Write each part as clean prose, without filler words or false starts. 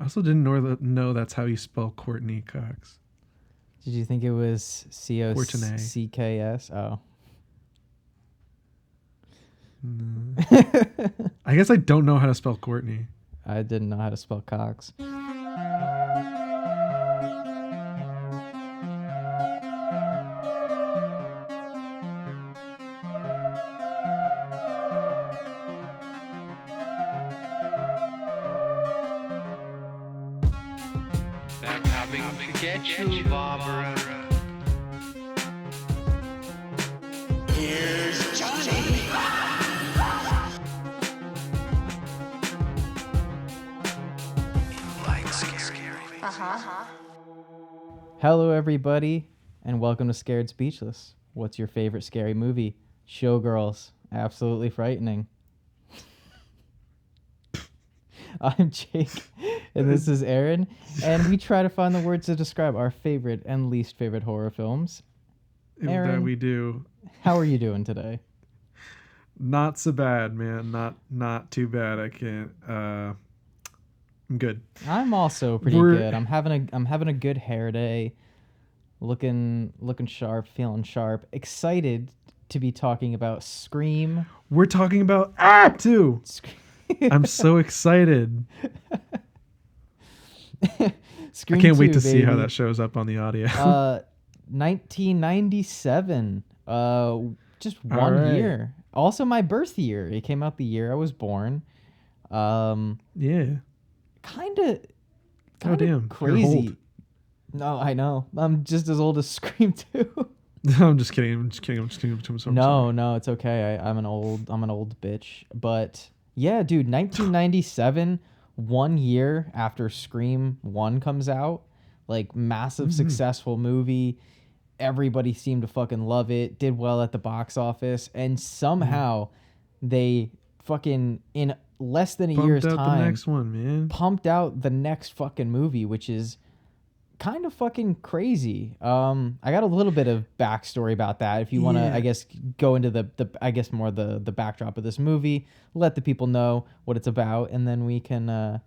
also didn't know that's how you spell Courtney Cox. Did you think it was Cocks? Oh. No. I guess I don't know how to spell Courtney. I didn't know how to spell Cox. Get you, Barbara. Here's Johnny. Like scary. Hello, everybody, and welcome to Scared Speechless. What's your favorite scary movie? Showgirls. Absolutely frightening. I'm Jake, and this is Aaron, and we try to find the words to describe our favorite and least favorite horror films. Aaron, that we do. How are you doing today? Not so bad, man. Not too bad. I can't. I'm good. I'm also pretty good. I'm having a good hair day. Looking sharp, feeling sharp. Excited to be talking about Scream. We're talking about Act 2. I'm so excited. Scream I can't 2, wait to baby. see how that shows up on the audio. 1997. Just one year. Also my birth year. It came out the year I was born. Yeah. Kind of damn, crazy. you're old. No, I know. I'm just as old as Scream 2. I'm just kidding. I'm sorry. No, it's okay. I'm an old bitch. But yeah, dude, 1997, 1 year after Scream 1 comes out, like massive successful movie. Everybody seemed to fucking love it, did well at the box office, and somehow they fucking in less than a year's time the next one, man. Pumped out the next fucking movie, which is kind of fucking crazy. I got a little bit of backstory about that. If you want to, I guess, go into the backdrop of this movie, let the people know what it's about, and then we can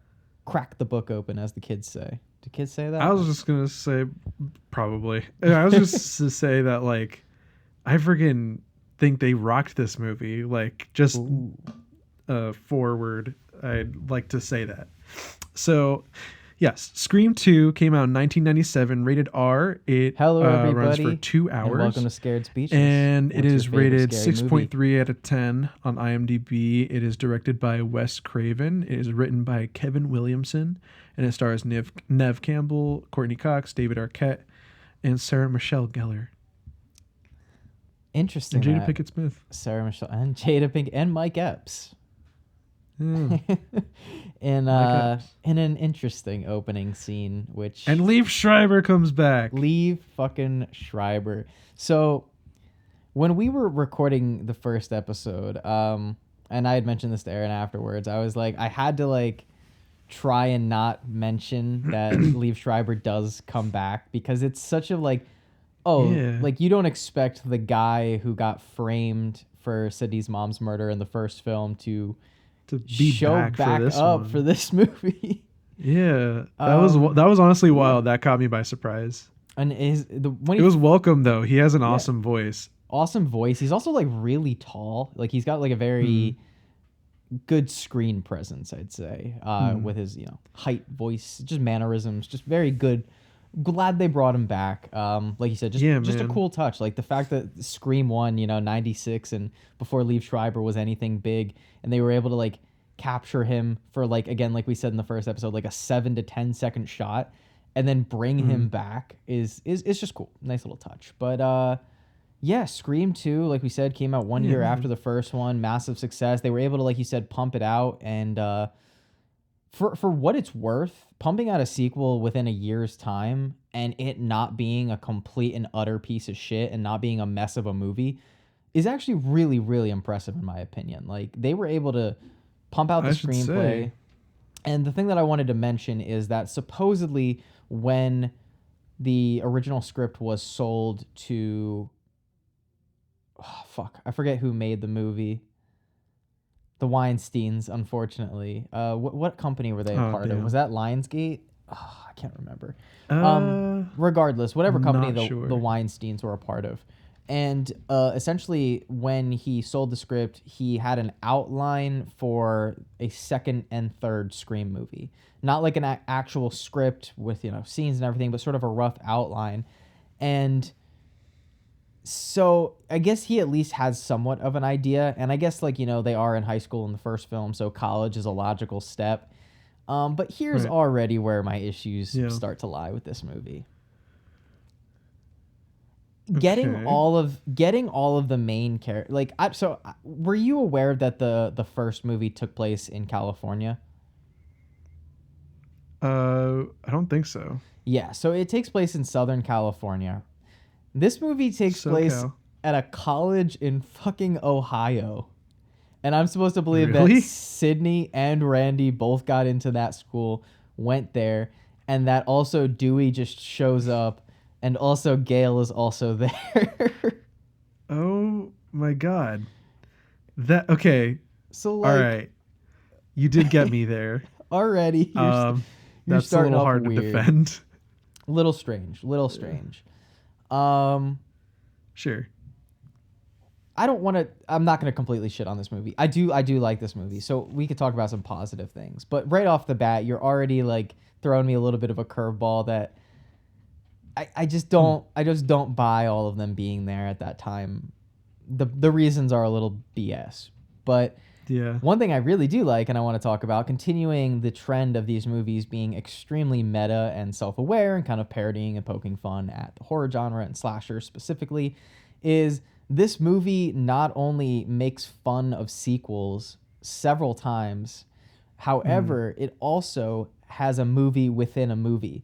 crack the book open, as the kids say. Do kids say that? I was just gonna say, probably. I was just to say that, like, I freaking think they rocked this movie. Like, just forward, I'd like to say that. So, yes, Scream 2 came out in 1997, rated R. It runs for 2 hours. And welcome to Scared Speechless. And What's it is your favorite rated scary 6.3 out of 10 on IMDb. It is directed by Wes Craven. It is written by Kevin Williamson. And it stars Nev Campbell, Courtney Cox, David Arquette, and Sarah Michelle Gellar. Interesting. And Jada Pinkett Smith. Sarah Michelle and Jada Pinkett and Mike Epps. Yeah. in an interesting opening scene, which and Liev Schreiber comes back. Liev fucking Schreiber. So when we were recording the first episode, and I had mentioned this to Aaron afterwards, I was like, I had to like try and not mention that Liev Schreiber does come back, because it's such a like, like you don't expect the guy who got framed for Sydney's mom's murder in the first film to be show back up for this movie. Yeah, that was honestly wild. That caught me by surprise. And it was welcome though. He has an awesome voice. Awesome voice. He's also like really tall. Like he's got like a very good screen presence, I'd say, with his height, voice, just mannerisms, just very good. Glad they brought him back. Like you said, just a cool touch. Like the fact that Scream 1, 96, and before Liev Schreiber was anything big, and they were able to like capture him for like, again, like we said in the first episode, like a 7 to 10 second shot, and then bring him back is just cool. Nice little touch. But yeah, Scream 2, like we said, came out 1 year after the first one. Massive success. They were able to, like you said, pump it out, and for what it's worth, pumping out a sequel within a year's time and it not being a complete and utter piece of shit and not being a mess of a movie is actually really, really impressive in my opinion. Like, they were able to pump out the screenplay. And the thing that I wanted to mention is that supposedly when the original script was sold to... I forget who made the movie. The Weinsteins, unfortunately. What company were they a Oh, part of? damn. Was that Lionsgate? Oh, I can't remember. Uh, Regardless, whatever company not the sure. Weinsteins were a part of. And essentially, when he sold the script, he had an outline for a second and third Scream movie. Not like an actual script with, scenes and everything, but sort of a rough outline. And so I guess he at least has somewhat of an idea. And I guess, like, they are in high school in the first film, so college is a logical step. But here's Right. already where my issues Yeah. start to lie with this movie. Okay. Getting all of the main character, like, were you aware that the first movie took place in California? I don't think so. Yeah, so it takes place in Southern California. This movie takes place SoCal. at a college in fucking Ohio. And I'm supposed to believe that Really? Sydney and Randy both got into that school, went there, and that also Dewey just shows up, and also Gail is also there. Oh my god. That okay. So, All like, right. You did get me there. already Um, you're that's a starting little off hard to weird. defend. Little strange, little strange. Um, Sure. I don't want to. I'm not going to completely shit on this movie. I do like this movie, so we could talk about some positive things. But right off the bat, you're already like throwing me a little bit of a curveball that I just don't buy all of them being there at that time. The reasons are a little BS, but Yeah. one thing I really do like, and I want to talk about, continuing the trend of these movies being extremely meta and self-aware and kind of parodying and poking fun at the horror genre and slasher specifically, is this movie not only makes fun of sequels several times, however, it also has a movie within a movie.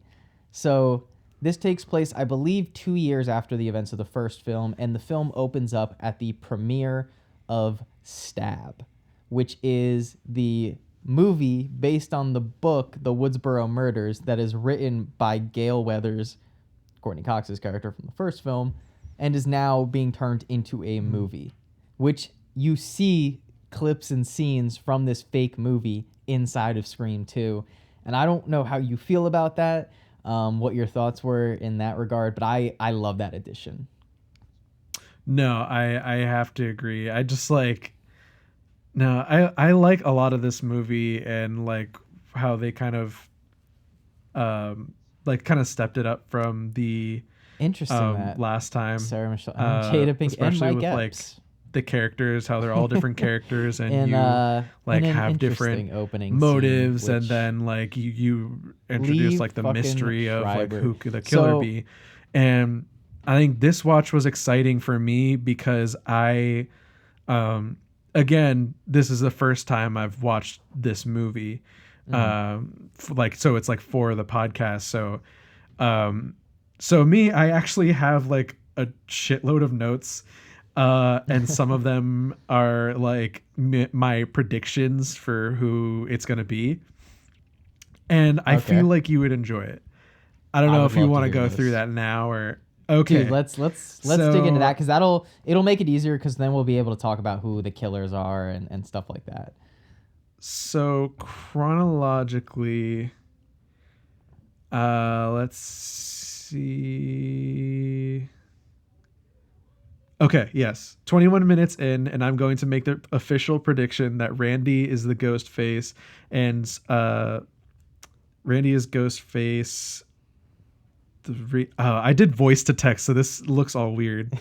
So this takes place, I believe, 2 years after the events of the first film, and the film opens up at the premiere of Stab, which is the movie based on the book, The Woodsboro Murders, that is written by Gale Weathers, Courtney Cox's character from the first film, and is now being turned into a movie, which you see clips and scenes from this fake movie inside of Scream 2. And I don't know how you feel about that, what your thoughts were in that regard, but I love that addition. No, I have to agree. I just like no, I like a lot of this movie and like how they kind of like kind of stepped it up from the Interesting that last time. Sarah Michelle, Jada Pink, and Especially Mike with like Epps the characters, how they're all different characters and in you in like an have different interesting opening motives scene, and which then like you introduce Lee like the fucking mystery of like Schreiber. who could the killer So be. And I think this watch was exciting for me because I again, this is the first time I've watched this movie. Like so it's like for the podcast. Um so me, I actually have like a shitload of notes. And some of them are like my predictions for who it's going to be. And I okay, feel like you would enjoy it. I don't I know would if you love to want to hear go through this. that now or Dude, okay. let's dig into that, So because it'll make it easier, because then we'll be able to talk about who the killers are and stuff like that. so chronologically let's see. Okay, yes. 21 minutes in, and I'm going to make the official prediction that Randy is the ghost face, and Randy is ghost face. I did voice to text, so this looks all weird.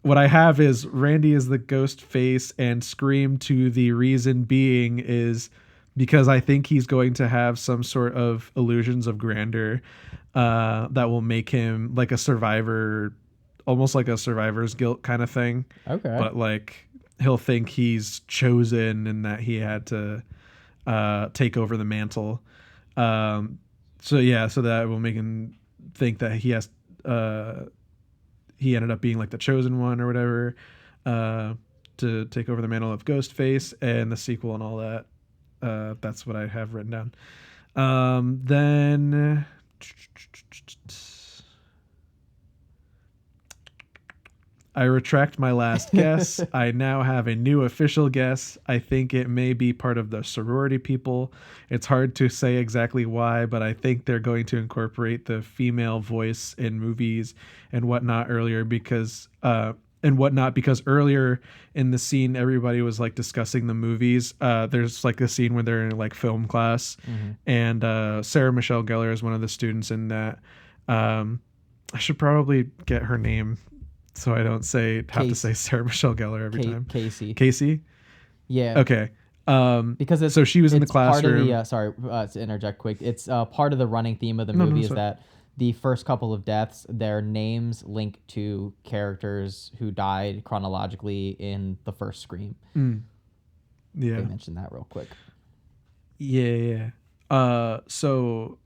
What I have is Randy is the ghost face, and Scream to the reason being is because I think he's going to have some sort of illusions of grandeur that will make him like a survivor, almost like a survivor's guilt kind of thing. Okay. But like he'll think he's chosen and that he had to take over the mantle. So yeah, so that will make him think that he ended up being like the chosen one or whatever to take over the mantle of Ghostface and the sequel and all that. That's what I have written down. Then I retract my last guess. I now have a new official guess. I think it may be part of the sorority people. It's hard to say exactly why, but I think they're going to incorporate the female voice in movies and whatnot because earlier in the scene everybody was like discussing the movies. There's like a scene where they're in like film class, and Sarah Michelle Gellar is one of the students in that. I should probably get her name so I don't have to say Sarah Michelle Gellar every time. Casey? Yeah. Okay. Because so she was in the classroom. Part of the, to interject quick, it's part of the running theme of the movie is that the first couple of deaths, their names link to characters who died chronologically in the first Scream. Yeah. They mentioned that real quick. Yeah. So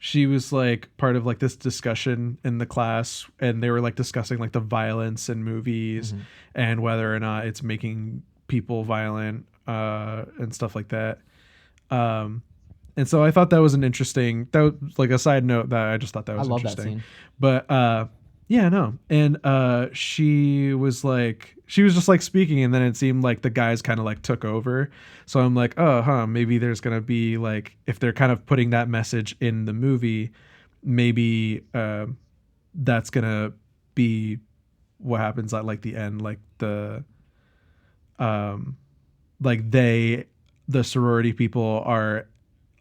she was like part of like this discussion in the class, and they were like discussing like the violence in movies and whether or not it's making people violent and stuff like that. And so I thought that was that was like a side note that I just thought that was interesting. That scene. But yeah, no. And she was just like speaking, and then it seemed like the guys kind of like took over. So I'm like, maybe there's going to be like, if they're kind of putting that message in the movie, maybe that's going to be what happens at like the end, like the the sorority people are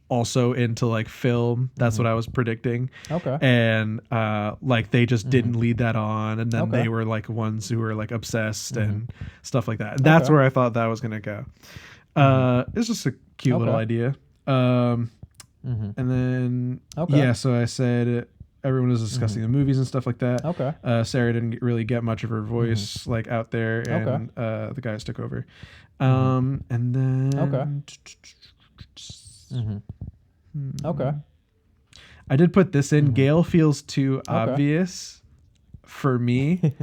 also into like film. That's what I was predicting. Okay. And like they just didn't lead that on, and then they were like ones who were like obsessed and stuff like that. And that's where I thought that was gonna go. It's just a cute little idea. And then so I said everyone was discussing the movies and stuff like that. Okay. Sarah didn't really get much of her voice like out there, and the guys took over. And then Okay. I did put this in. Gail feels too obvious for me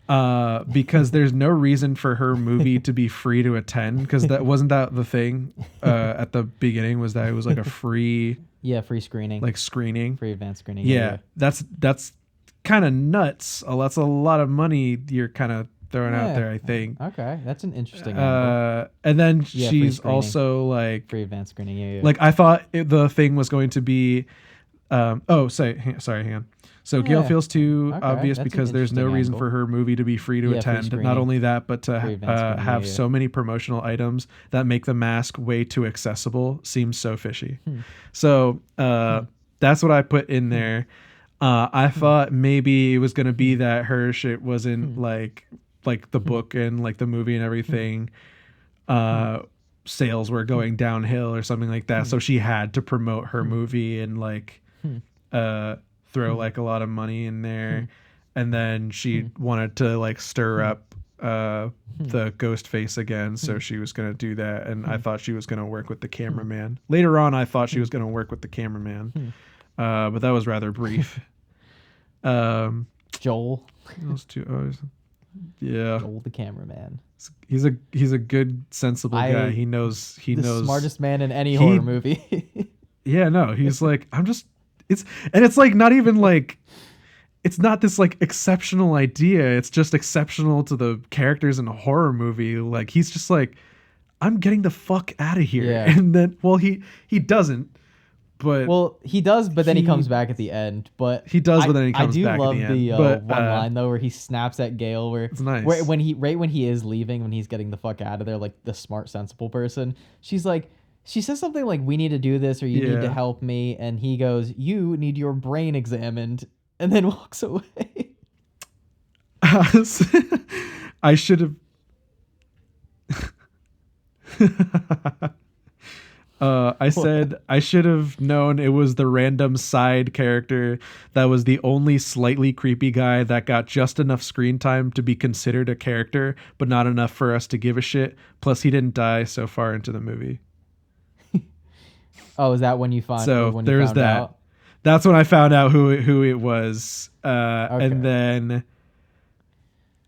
because there's no reason for her movie to be free to attend, because that wasn't that the thing at the beginning, was that it was like a free free screening, like screening, free advanced screening. Yeah. That's kind of nuts. That's a lot of money you're kind of throwing out there, I think. Okay, that's an interesting angle. And then she's also like free advanced screening. Yeah. Like I thought the thing was going to be hang on. So Gail feels too obvious because there's no reason for her movie to be free to attend. Not only that, but to have so many promotional items that make the mask way too accessible seems so fishy. So that's what I put in there. I thought maybe it was going to be that her shit wasn't like the book and like the movie and everything. Sales were going downhill or something like that. So she had to promote her movie and like throw like a lot of money in there. And then she wanted to like stir up the ghost face again. So she was going to do that. And I thought she was going to work with the cameraman. Later on, I thought she was going to work with the cameraman. But that was rather brief. Joel. Those two. Yeah. Joel the cameraman. He's a good, sensible guy. He knows the smartest man in any horror movie. Yeah, no, he's like, it's like not even like, it's not this like exceptional idea. It's just exceptional to the characters in a horror movie. Like he's just like, I'm getting the fuck out of here. Yeah. And then, he doesn't. But he does, but then he comes back at the end. But he does, but then he comes back at the end. I do love the one line though where he snaps at Gail, where it's nice. When he is leaving, when he's getting the fuck out of there, like the smart, sensible person. She says something like, "We need to do this, or you need to help me," and he goes, "You need your brain examined," and then walks away. I should have. I said I should have known it was the random side character that was the only slightly creepy guy that got just enough screen time to be considered a character, but not enough for us to give a shit. Plus, he didn't die so far into the movie. Oh, is that when you found? So when there's that. Out? That's when I found out who it was, and then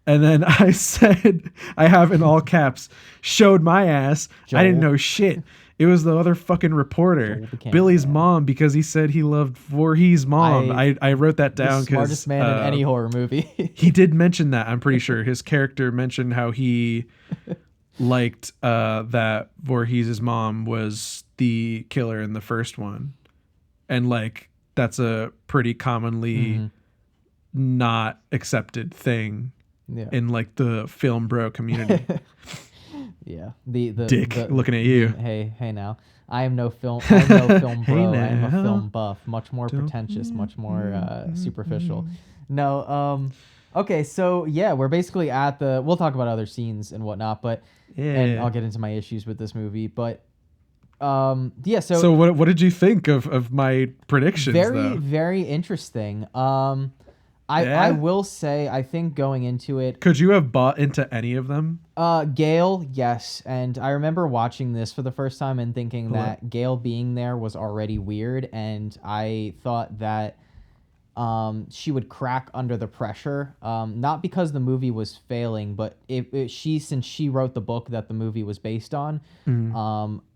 I said, I have in all caps, showed my ass. Joel. I didn't know shit. It was the other fucking reporter, Told the Billy's cameraman. mom, because he said he loved Voorhees' mom. I wrote that The down smartest because man in any horror movie. he did mention that. I'm pretty sure his character mentioned how he liked that Voorhees' mom was the killer in the first one, and like that's a pretty commonly not accepted thing Yeah. in like the film bro community. Yeah. The Dick, looking at you. Hey now. I am no film bro. Hey I am a now. film buff. Much more pretentious, much more superficial. No, okay, so yeah, we're basically at the we'll talk about other scenes and whatnot, but and Yeah. I'll get into my issues with this movie, but yeah, So what did you think of my predictions very though? very interesting. I Yeah? will say I think going into it, Could you have bought into any of them? Gale, yes, and I remember watching this for the first time and thinking that Gale being there was already weird, and I thought that she would crack under the pressure, not because the movie was failing, but since she wrote the book that the movie was based on,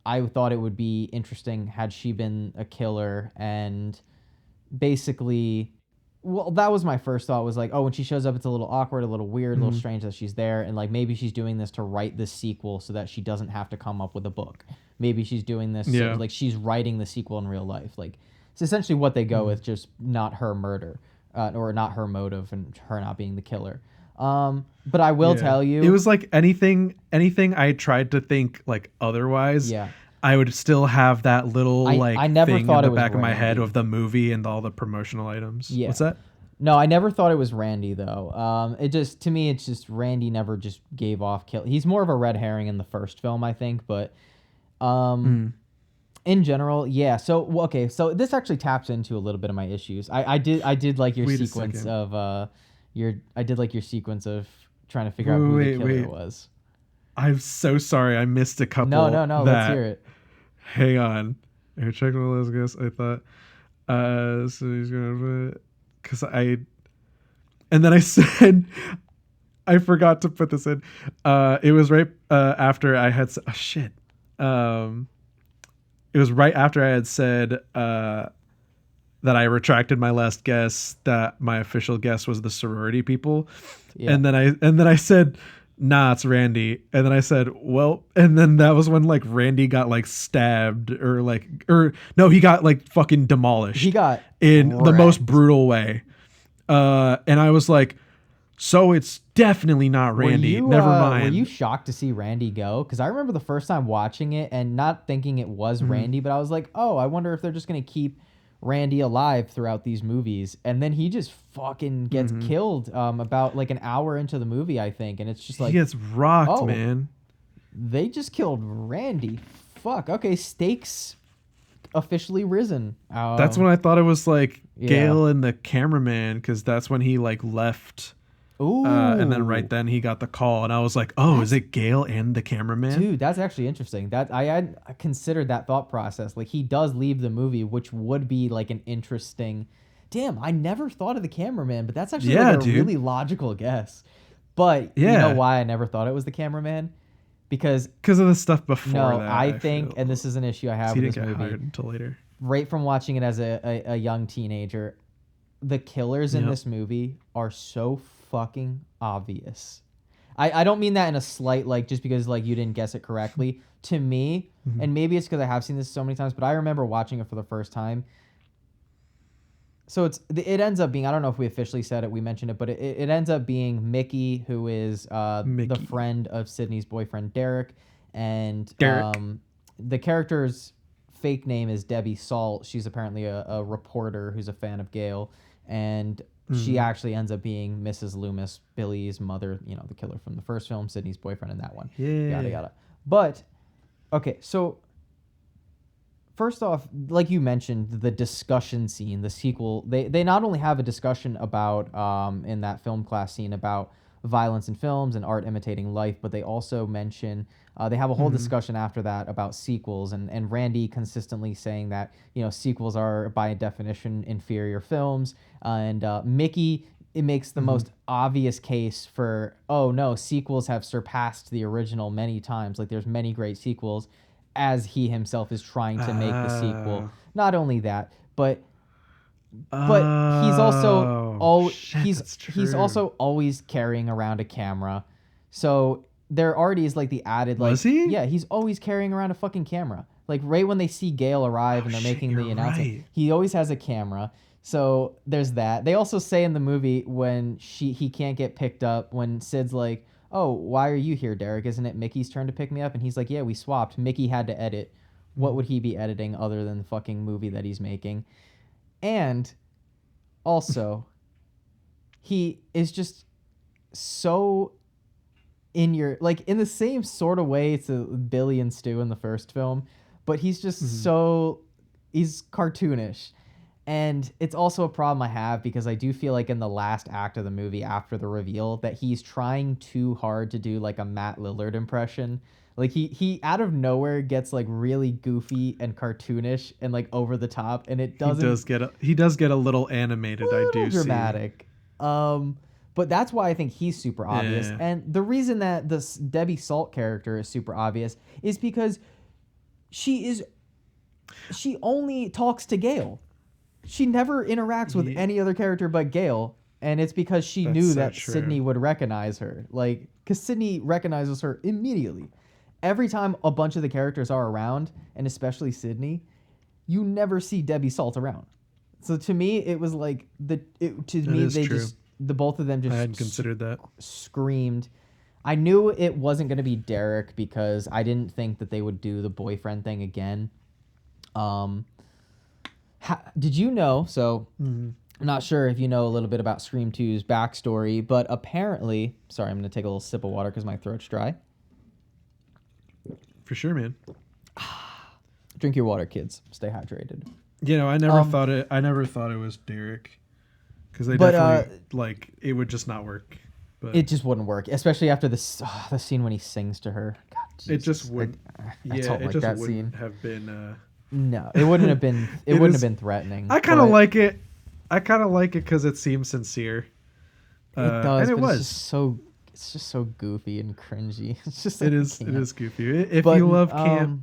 I thought it would be interesting had she been a killer and basically. Well, that was my first thought. Was like, oh, when she shows up, it's a little awkward, a little weird, a little strange that she's there, and like maybe she's doing this to write the sequel so that she doesn't have to come up with a book. Maybe she's doing this like she's writing the sequel in real life. Like it's essentially what they go with, just not her murder, or not her motive, and her not being the killer. But I will tell you, it was like anything I tried to think like otherwise. Yeah. I would still have that little I never thing thought in it the was back of my head Randy. of the movie and all the promotional items. Yeah. What's that? No, I never thought it was Randy though. It just to me, it's just Randy never just gave off kill. He's more of a red herring in the first film, I think, but in general, yeah. So okay, so this actually taps into a little bit of my issues. I did like your Wait a sequence second. of I did like your sequence of trying to figure out who the killer was. I'm so sorry. I missed a couple. No. Let's hear it. Hang on. I checked all those guys. I thought, so he's gonna put, and then I said, I forgot to put this in. It was right after I had, shit. It was right after I had said, that I retracted my last guess, that my official guess was the sorority people. Yeah. And then I said, nah, it's Randy. And then I said, well, and then that was when like Randy got like stabbed or no, he got like fucking demolished. He got in the most wrecked. brutal way. And I was like, so it's definitely not Randy. Never mind. Were you shocked to see Randy go? Because I remember the first time watching it and not thinking it was Randy, but I was like, oh, I wonder if they're just gonna keep Randy alive throughout these movies, and then he just fucking gets killed about like an hour into the movie, I think, and it's just like he gets rocked, oh, man. they just killed Randy. Fuck. Okay, stakes officially risen. That's when I thought it was like Yeah. Gale and the cameraman, because that's when he like left. Ooh. And then right then he got the call, and I was like, "Oh, is it Gale and the cameraman?" Dude, that's actually interesting. That I had considered that thought process. Like he does leave the movie, which would be like an interesting. Damn, I never thought of the cameraman, but that's actually like a really logical guess. But you know why I never thought it was the cameraman? Because of the stuff before no, that. I think, and this is an issue I have he with didn't this get movie. hired until later. Right from watching it as a young teenager, the killers in this movie are so fucking obvious. I don't mean that in a slight, like, just because, like, you didn't guess it correctly. To me, and maybe it's because I have seen this so many times, but I remember watching it for the first time. So it ends up being, I don't know if we officially said it, we mentioned it, but it ends up being Mickey, who is the friend of Sydney's boyfriend, Derek. And the character's fake name is Debbie Salt. She's apparently a reporter who's a fan of Gale. And she actually ends up being Mrs. Loomis, Billy's mother, you know, the killer from the first film, Sydney's boyfriend in that one. Yeah. Yada, yada. But, okay, so first off, like you mentioned, the discussion scene, the sequel, they not only have a discussion about, in that film class scene, about violence in films and art imitating life, but they also mention, they have a whole discussion after that about sequels, and Randy consistently saying that, you know, sequels are by definition inferior films, and Mickey, it makes the most obvious case for, oh no, sequels have surpassed the original many times, like there's many great sequels, as he himself is trying to make the sequel. Oh. Not only that, but he's also Oh, shit, that's he's true. also always carrying around a camera. So there already is like the added like Was he? yeah, he's always carrying around a fucking camera. Like right when they see Gale arrive and they're shit, making the you're announcement, right. he always has a camera. So there's that. They also say in the movie when he can't get picked up, when Sid's like, "Oh, why are you here, Derek? Isn't it Mickey's turn to pick me up?" And he's like, "Yeah, we swapped. Mickey had to edit. What would he be editing other than the fucking movie that he's making?" And also, he is just so in your like in the same sort of way to Billy and Stu in the first film, but he's just so he's cartoonish. And it's also a problem I have because I do feel like in the last act of the movie after the reveal that he's trying too hard to do like a Matt Lillard impression. Like he out of nowhere gets like really goofy and cartoonish and like over the top, and it doesn't He does get a little animated. I do dramatic. But that's why I think he's super obvious. Yeah. And the reason that this Debbie Salt character is super obvious is because she only talks to Gale. She never interacts with any other character but Gale, and it's because she knew so that true. Sydney would recognize her. Like, because Sydney recognizes her immediately. Every time a bunch of the characters are around, and especially Sydney, you never see Debbie Salt around. So to me, it was like the both of them just I hadn't considered that. screamed. I knew it wasn't going to be Derek because I didn't think that they would do the boyfriend thing again. Did you know? So I'm not sure if you know a little bit about Scream 2's backstory, but apparently, sorry, I'm going to take a little sip of water because my throat's dry. For sure, man. Drink your water, kids. Stay hydrated. You know, I never thought it was Derek, because they definitely like it would just not work. But It just wouldn't work, especially after this the scene when he sings to her. God, it Jesus. just would. I don't like that wouldn't scene. have been. No, it wouldn't have been. It wouldn't is- have been threatening. I kind of but like it. I kind of like it because it seems sincere. it does. and it but was. It's just so goofy and cringy. It's just. It like, is. It camp. is goofy. If But, you love camp,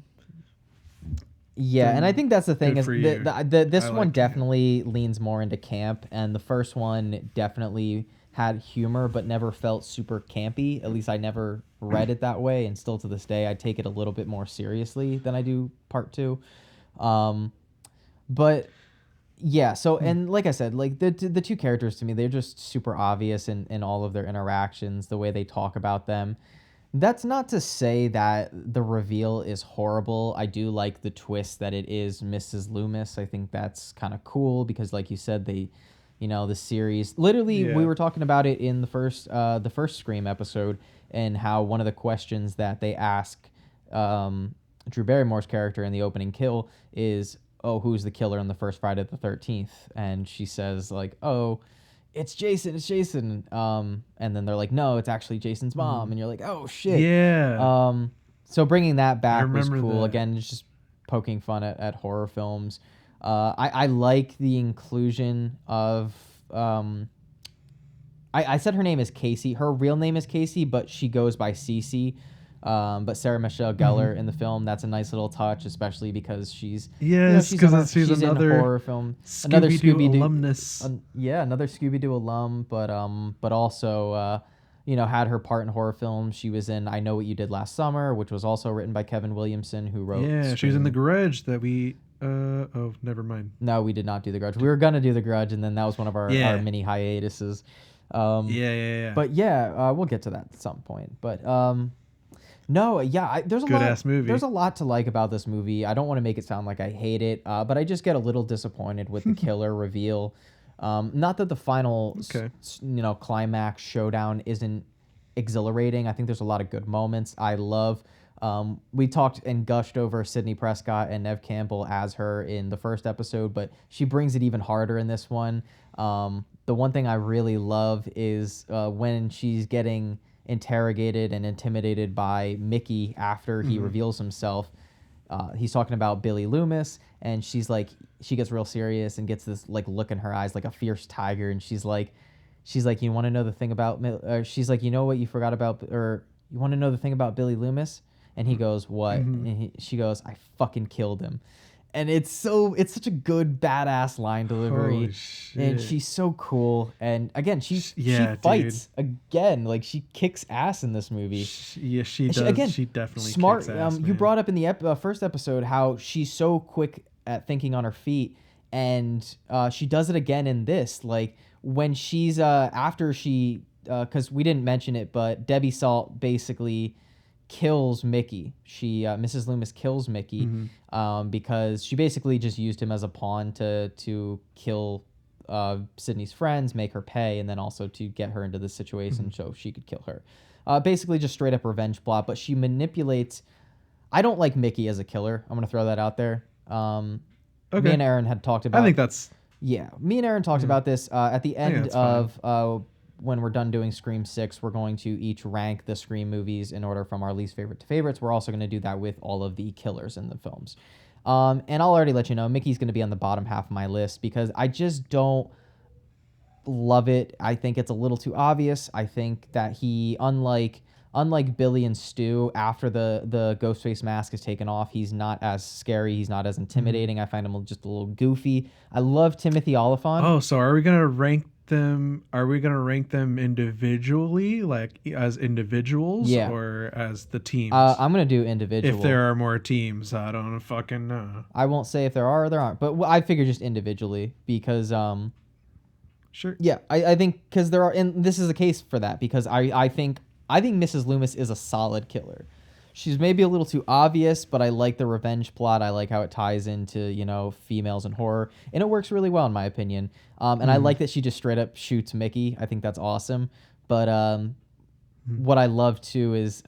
yeah, and I think that's the thing good is for you. this I one like camp. definitely leans more into camp, and the first one definitely had humor but never felt super campy. At least I never read it that way, and still to this day I take it a little bit more seriously than I do part 2. But yeah, so and like I said, like the two characters to me, they're just super obvious in all of their interactions, the way they talk about them. That's not to say that the reveal is horrible. I do like the twist that it is Mrs. Loomis. I think that's kind of cool because, like you said, the series literally Yeah. we were talking about it in the first Scream episode, and how one of the questions that they ask Drew Barrymore's character in the opening kill is, "Oh, who's the killer in the first Friday the 13th?" And she says like, "Oh, it's Jason, it's Jason." And then they're like, "No, it's actually Jason's mom." And you're like, "Oh shit." yeah. So bringing that back was remember cool. that. Again, it's just poking fun at horror films. I like the inclusion of I said her name is Casey. Her real name is Casey, but she goes by Cece. But Sarah Michelle Gellar in the film, that's a nice little touch, especially because she's Yes, she's because in she's in another horror film, another Scooby-Doo Scooby-Doo alumnus. another Scooby-Doo alum, but also had her part in horror films. She was in I Know What You Did Last Summer, which was also written by Kevin Williamson, who wrote. Yeah, she was in Scream. The Grudge that we. Oh, never mind. No, we did not do The Grudge. We were gonna do The Grudge, and then that was one of our mini hiatuses. Yeah. But yeah, we'll get to that at some point. But no, yeah, there's a Good lot. ass movie. There's a lot to like about this movie. I don't want to make it sound like I hate it, but I just get a little disappointed with the killer reveal. Not that the final, climax showdown isn't exhilarating. I think there's a lot of good moments. I love. We talked and gushed over Sidney Prescott and Nev Campbell as her in the first episode, but she brings it even harder in this one. The one thing I really love is when she's getting interrogated and intimidated by Mickey after he reveals himself. He's talking about Billy Loomis, and she's like, she gets real serious and gets this like look in her eyes like a fierce tiger, and she's like, you want to know the thing about? She's like, you know what you forgot about, or you want to know the thing about Billy Loomis? And he goes, "What?" Mm-hmm. And she goes, "I fucking killed him." And it's such a good badass line delivery. Holy shit. And she's so cool. And again, she Yeah, fights again. Like, she kicks ass in this movie. Yeah, she And does. again, She definitely smart. kicks ass, You man. brought up in the first episode how she's so quick at thinking on her feet, and she does it again in this. Like, when she's after she, because we didn't mention it, but Debbie Salt basically kills Mickey. Mrs. Loomis kills Mickey because she basically just used him as a pawn to kill Sydney's friends, make her pay, and then also to get her into this situation so she could kill her. Basically just straight up revenge plot, but she manipulates. I don't like Mickey as a killer. I'm gonna throw that out there. Me and Aaron had talked about. I think that's Me and Aaron talked about this at the end that's fine. of when we're done doing Scream 6. We're going to each rank the Scream movies in order from our least favorite to favorites. We're also going to do that with all of the killers in the films. And I'll already let you know, Mickey's going to be on the bottom half of my list because I just don't love it. I think it's a little too obvious. I think that he, unlike Billy and Stu, after the Ghostface mask is taken off, he's not as scary. He's not as intimidating. I find him just a little goofy. I love Timothy Olyphant. Oh, so are we gonna rank them? Are we gonna rank them individually, like as individuals, Yeah. or as the teams? I'm gonna do individual. if there are more teams, I don't fucking know. I won't say if there are or there aren't, but I figure just individually because Sure. yeah, I think because there are, and this is a case for that because I think Mrs. Loomis is a solid killer. She's maybe a little too obvious, but I like the revenge plot. I like how it ties into females and horror, and it works really well in my opinion. And I like that she just straight up shoots Mickey. I think that's awesome. But what I love too is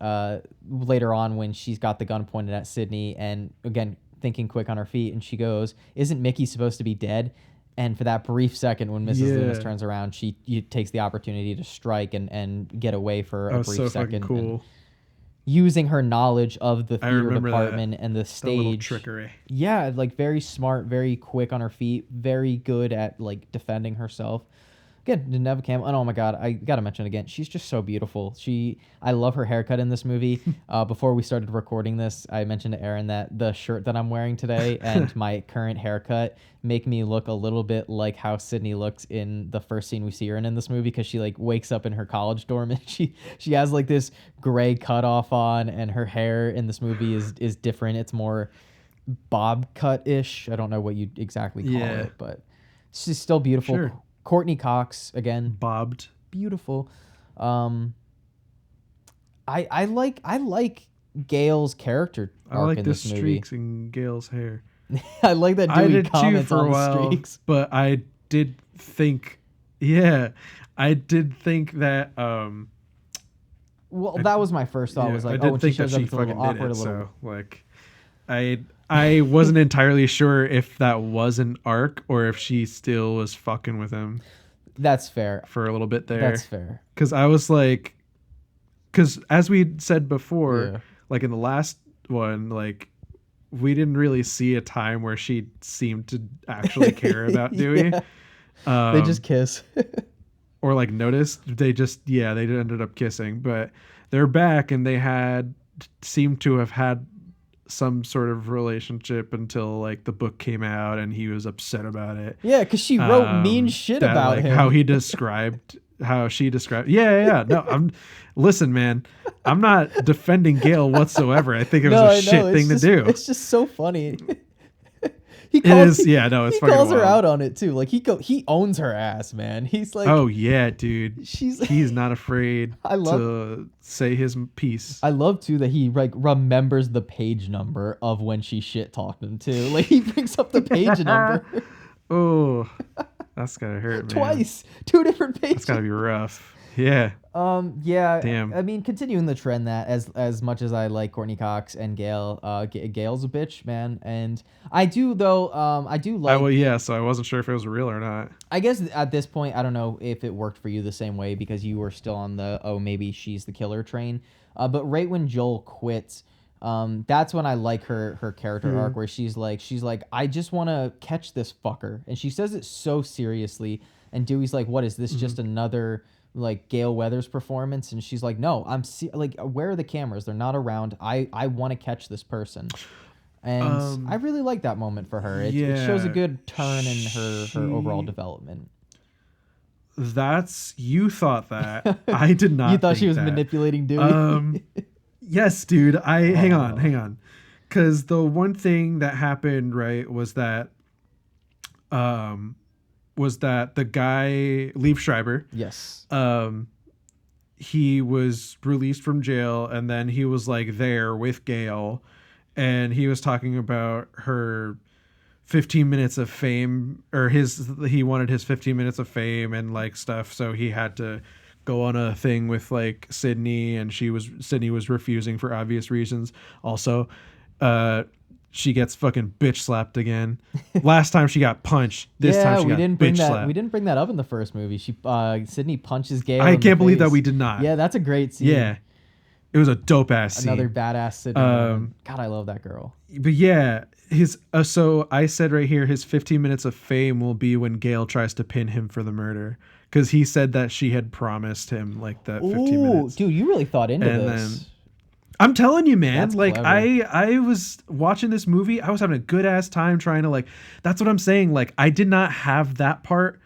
later on when she's got the gun pointed at Sydney, and again thinking quick on her feet, and she goes, "Isn't Mickey supposed to be dead?" And for that brief second when Mrs. Loomis turns around, she takes the opportunity to strike and get away for a brief so second. fucking cool. And using her knowledge of the theater remember department and the The little stage. trickery. Yeah, like very smart, very quick on her feet, very good at like defending herself. Again, Neve Campbell. And oh my God, I gotta mention it again. She's just so beautiful. I love her haircut in this movie. Before we started recording this, I mentioned to Aaron that the shirt that I'm wearing today and my current haircut make me look a little bit like how Sydney looks in the first scene we see her in this movie, because she like wakes up in her college dorm and she has like this gray cutoff on, and her hair in this movie is different. It's more bob cut-ish. I don't know what you exactly call it, but she's still beautiful. Sure. Courtney Cox again, Bobbed. beautiful. I like Gail's character arc I like in the this movie. streaks in Gail's hair. I like that I Dewey did too comments for on a the while, streaks. but I did think, I did think that. Well, that was my first thought. Was like, I did when she think that shows up, she it's a little fucking did awkward, it. a little. So like, I wasn't entirely sure if that was an arc or if she still was fucking with him That's fair. for a little bit there. That's fair. Because I was like, because as we said before, Yeah. like in the last one, like we didn't really see a time where she seemed to actually care about Dewey. Yeah. They just kiss. Or like noticed. They just they ended up kissing, but they're back and they seemed to have had some sort of relationship until like the book came out and he was upset about it. Yeah, because she wrote mean shit that, about like, him. how she described. No, listen, man, I'm not defending Gail whatsoever. I think it was a shit thing to do. It's just so funny. It's he fucking calls her wild. out on it too. Like he owns her ass, man. He's like, Oh yeah, dude. she's. He's not afraid to say his piece. I love too that he like remembers the page number of when she shit talked him too. Like he brings up the page number Oh, that's gotta hurt, man. twice, 2 different pages. That's gotta be rough. Yeah. Yeah. Damn. I mean, continuing the trend that as much as I like Courtney Cox and Gail, Gail's a bitch, man. And I do though. I do like. Well, yeah. So I wasn't sure if it was real or not. I guess at this point, I don't know if it worked for you the same way because you were still on the maybe she's the killer train. But right when Joel quits, That's when I like her character arc, where she's like, I just want to catch this fucker, and she says it so seriously. And Dewey's like, what is this? Just another like Gale Weathers performance? And she's like, no, like, where are the cameras? They're not around. I want to catch this person. And I really like that moment for her. It shows a good turn in her overall development. You thought that. I did not. You thought think she was that. manipulating Dewey? Yes, dude. Hang on. Because the one thing that happened, right, was that the guy, Liev Schreiber. Yes. He was released from jail, and then he was like there with Gale, and he was talking about her 15 minutes of fame, or he wanted his 15 minutes of fame and like stuff, so he had to go on a thing with like Sydney, and Sydney was refusing for obvious reasons. Also, she gets fucking bitch slapped again. Last time she got punched. This time she got bitch slapped. We didn't bring that up in the first movie. Sydney punches Gale. I can't believe that we did not. Yeah, that's a great scene. Yeah, it was a dope ass scene. Another badass Sydney moment. God, I love that girl. But yeah, so I said right here, his 15 minutes of fame will be when Gale tries to pin him for the murder, because he said that she had promised him like that 15 minutes. Dude, you really thought into And this. then I'm telling you, man, That's like clever. I was watching this movie, I was having a good ass time trying to like, that's what I'm saying. Like, I did not have that part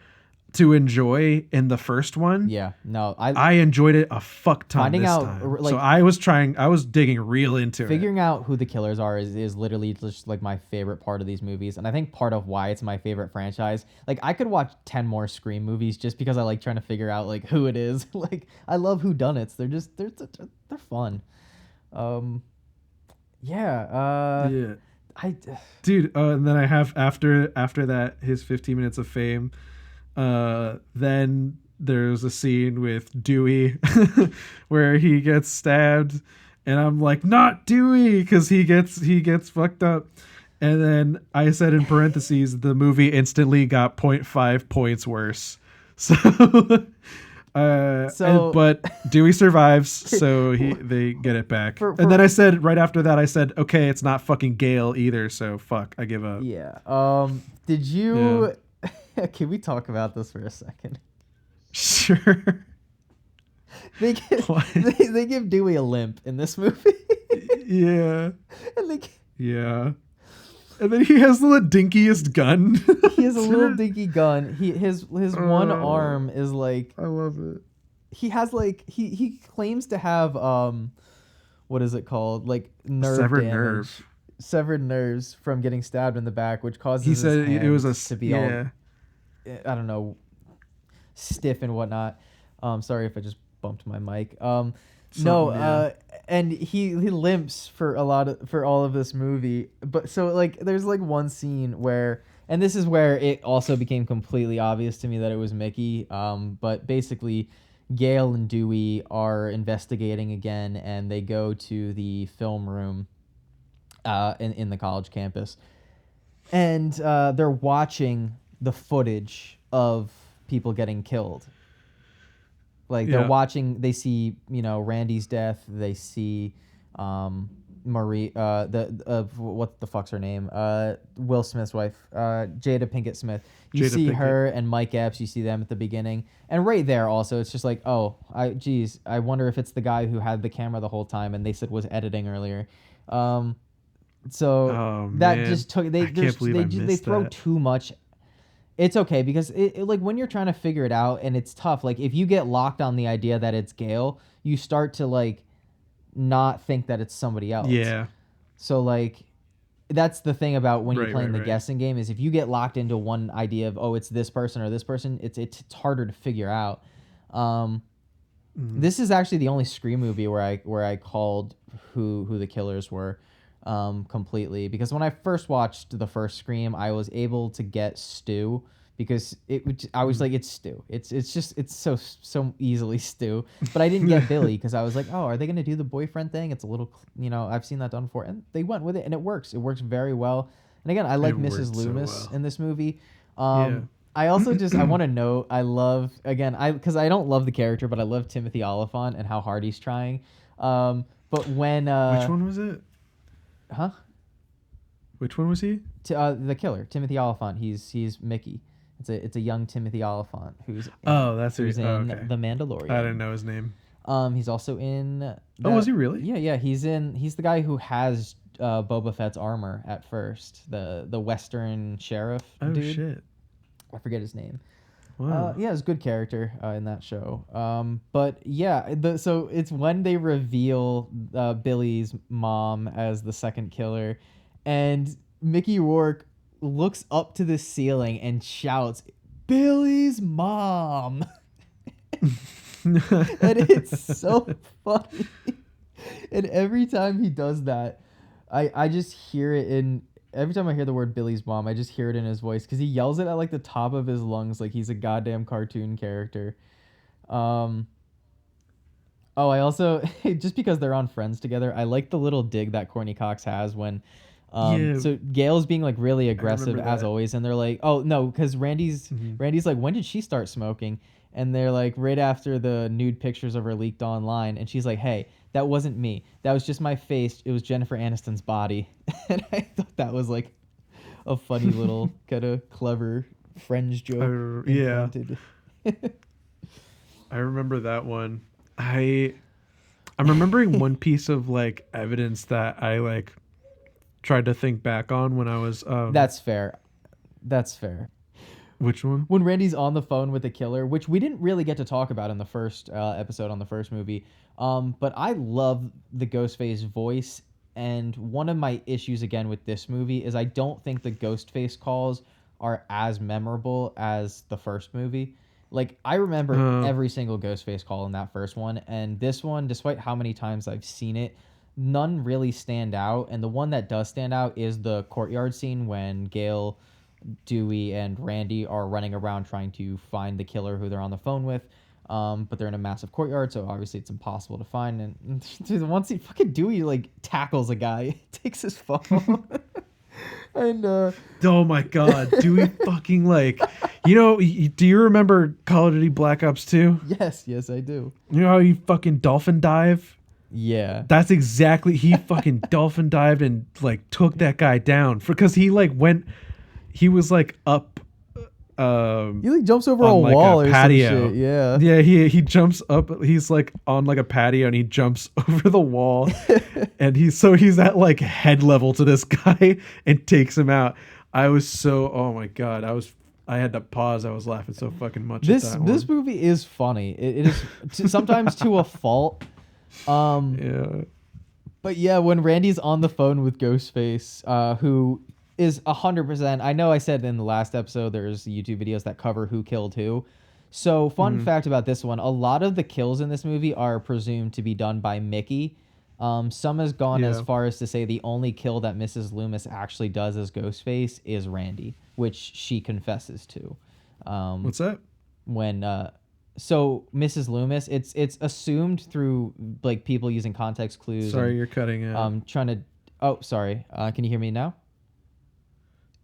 to enjoy in the first one. Yeah, no, I enjoyed it a fuck ton Finding this out, time. like, so I was digging real into it. figuring out who the killers are is literally just like my favorite part of these movies, and I think part of why it's my favorite franchise. Like, I could watch 10 more Scream movies just because I like trying to figure out like who it is. Like, I love whodunits. They're fun. Yeah. Dude, and then I have after that his 15 minutes of fame, then there's a scene with Dewey where he gets stabbed, and I'm like, not Dewey, because he gets fucked up. And then I said in parentheses, the movie instantly got 0.5 points worse. So but Dewey survives, so they get it back. And then I said right after that, I said, okay, it's not fucking Gale either, so fuck, I give up. Yeah. Did you? Can we talk about this for a second? Sure. They give Dewey a limp in this movie. Yeah. And yeah. And then he has the dinkiest gun. He has a little dinky gun. His one arm is like, I love it. He has like he claims to have what is it called? Like severed nerves from getting stabbed in the back, which causes he said his it was hands to be all, I don't know, stiff and whatnot. Sorry if I just bumped my mic. And he limps for all of this movie. But so like there's like one scene where, and this is where it also became completely obvious to me that it was Mickey. But basically Gale and Dewey are investigating again, and they go to the film room in the college campus, and they're watching the footage of people getting killed. Like they're watching, they see, Randy's death. They see Marie, what the fuck's her name? Will Smith's wife, Jada Pinkett Smith. You see her and Mike Epps. You see them at the beginning, and right there also, it's just like, oh, I wonder if it's the guy who had the camera the whole time, and they said was editing earlier. Just took they throw too much. It's okay because it like when you're trying to figure it out and it's tough. Like if you get locked on the idea that it's Gale, you start to like not think that it's somebody else. Yeah. So like that's the thing about when you're playing the guessing game is if you get locked into one idea of, oh, it's this person or this person, it's harder to figure out. This is actually the only Scream movie where I called who the killers were. Completely, because when I first watched the first Scream, I was able to get Stu because I was like, it's Stu. It's so easily Stu. But I didn't get Billy because I was like, oh, are they gonna do the boyfriend thing? It's a little, I've seen that done before, and they went with it, and it works. It works very well. And again, I like Mrs. Loomis in this movie. I also I want to note, I love, again, because I don't love the character, but I love Timothy Olyphant and how hard he's trying. But when which one was it? Huh? Which one was he? The killer, Timothy Oliphant. He's Mickey. It's a young Timothy Oliphant who's Who's in okay. The Mandalorian. I didn't know his name. He's also in. Was he really? Yeah. He's the guy who has Boba Fett's armor at first. The Western sheriff. Oh dude. shit! I forget his name. Wow. Yeah, it's a good character in that show. But yeah, so it's when they reveal Billy's mom as the second killer, and Mickey Rourke looks up to the ceiling and shouts, "Billy's mom!" And it's so funny. And every time he does that, I just hear it in. Every time I hear the word Billy's mom, I just hear it in his voice because he yells it at like the top of his lungs, like he's a goddamn cartoon character. Oh, I also just because they're on Friends together, I like the little dig that Courtney Cox has when, Yeah. so Gail's being like really aggressive remember as that. always, and they're like, oh no, because Randy's like, when did she start smoking? And they're like, right after the nude pictures of her leaked online, and she's like, hey, that wasn't me. That was just my face. It was Jennifer Aniston's body. And I thought that was like a funny little kind of clever Friends joke. Yeah. implanted. I remember that one. I'm remembering one piece of like evidence that I like tried to think back on when I was That's fair. That's fair. which one? When Randy's on the phone with the killer, which we didn't really get to talk about in the first episode on the first movie, but I love the Ghostface voice. And one of my issues again with this movie is I don't think the Ghostface calls are as memorable as the first movie. Like I remember every single Ghostface call in that first one, and this one, despite how many times I've seen it, none really stand out. And the one that does stand out is the courtyard scene when Gail, Dewey, and Randy are running around trying to find the killer who they're on the phone with. But they're in a massive courtyard, so obviously it's impossible to find. And dude, once he fucking Dewey like tackles a guy, takes his phone, and Oh my god, do we fucking like, do you remember Call of Duty Black Ops 2? yes, I do. You know how you fucking dolphin dive? Yeah, That's exactly, he fucking dolphin dived and like took that guy down because he like he was like up he like jumps over a on like wall a or patio. some shit. Yeah, Yeah, he jumps up. He's like on like a patio and he jumps over the wall, and he's at like head level to this guy and takes him out. I was so, oh my god, I had to pause. I was laughing so fucking much. this at that one. movie is funny. It is sometimes to a fault. Yeah. But yeah, when Randy's on the phone with Ghostface, who is 100%, I know I said in the last episode there's YouTube videos that cover who killed who. So fun fact about this one, a lot of the kills in this movie are presumed to be done by Mickey. Some has gone as far as to say the only kill that Mrs. Loomis actually does as Ghostface is Randy, which she confesses to. What's that? When so Mrs. Loomis, it's assumed through like people using context clues. Sorry, and, you're cutting out. trying to. Oh, sorry. Can you hear me now?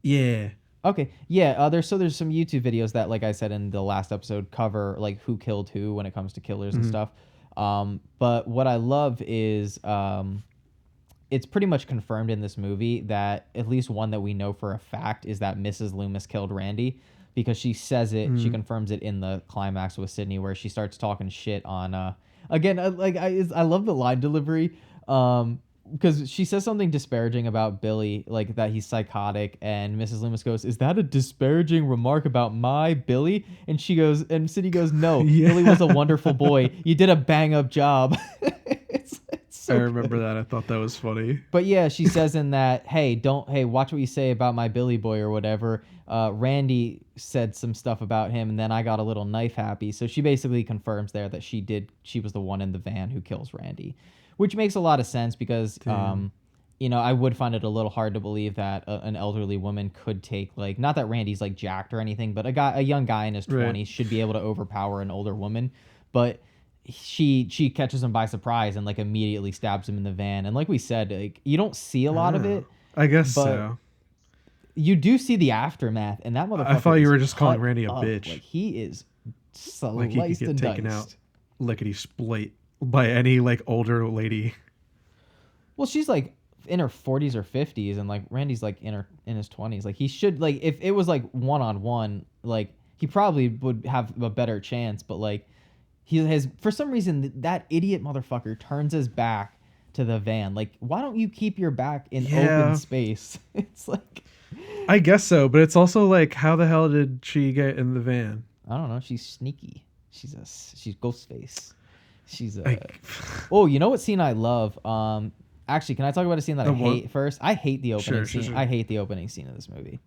Yeah. Okay. Yeah. There's some YouTube videos that, like I said in the last episode, cover like who killed who when it comes to killers and stuff. But what I love is it's pretty much confirmed in this movie that at least one that we know for a fact is that Mrs. Loomis killed Randy, because she says it. She confirms it in the climax with Sydney, where she starts talking shit on. Again, I love the line delivery. Because she says something disparaging about Billy, like that he's psychotic, and Mrs. Loomis goes, "Is that a disparaging remark about my Billy?" And she goes, and Sydney goes, "No, Yeah. Billy was a wonderful boy. You did a bang up job." it's so I remember good. that. I thought that was funny. But yeah, she says in that, hey, watch what you say about my Billy boy or whatever. Randy said some stuff about him, and then I got a little knife happy. So she basically confirms there that she was the one in the van who kills Randy, which makes a lot of sense because, I would find it a little hard to believe that an elderly woman could take, like, not that Randy's like jacked or anything, but a young guy in his 20s should be able to overpower an older woman. But she catches him by surprise and like immediately stabs him in the van. And like we said, like, you don't see a lot of it. I guess but so. You do see the aftermath, and that motherfucker. I thought you is were just calling cut Randy a up. bitch. Like, he is Like he could sliced get and taken diced. out lickety split by any like older lady. Well, she's like in her 40s or 50s, and like Randy's like in his 20s. Like he should, like, if it was like one-on-one, like he probably would have a better chance, but like he has, for some reason, that idiot motherfucker turns his back to the van. Like, why don't you keep your back in open space? It's like, I guess so, but it's also like, how the hell did she get in the van? I don't know. She's sneaky. She's Ghostface. She's a. Like, Oh, you know what scene I love? Actually, can I talk about a scene that I hate first? I hate the opening scene. Sure. I hate the opening scene of this movie.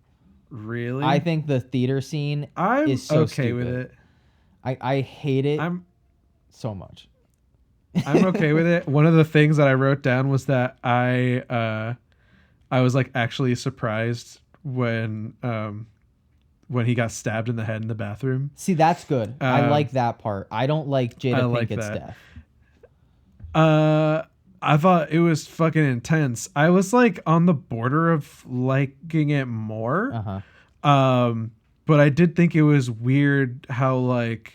really? I think the theater scene I'm is so okay stupid. with it. I hate it I'm so much. I'm okay with it. One of the things that I wrote down was that I was like actually surprised when he got stabbed in the head in the bathroom. See, that's good. I like that part. I don't like Jada Pinkett's death. I thought it was fucking intense. I was like on the border of liking it more. But I did think it was weird how like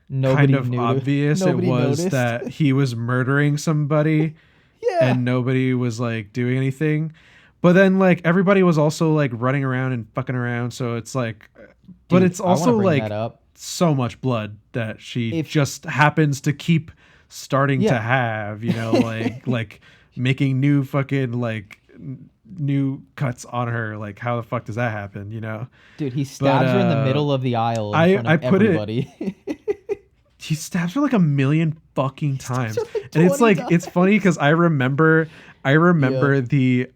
Nobody kind of knew. obvious Nobody it was noticed. that he was murdering somebody. Yeah. And nobody was like doing anything. But then like everybody was also like running around and fucking around, so it's like but Dude, it's also I wanna bring like that up. so much blood that she just happens to keep starting to have, you know, like making new fucking like new cuts on her. Like how the fuck does that happen, you know? Dude, he stabs her in the middle of the aisle in front of everybody. He stabs her like a million fucking times. Like and it's like 20 it's funny because I remember the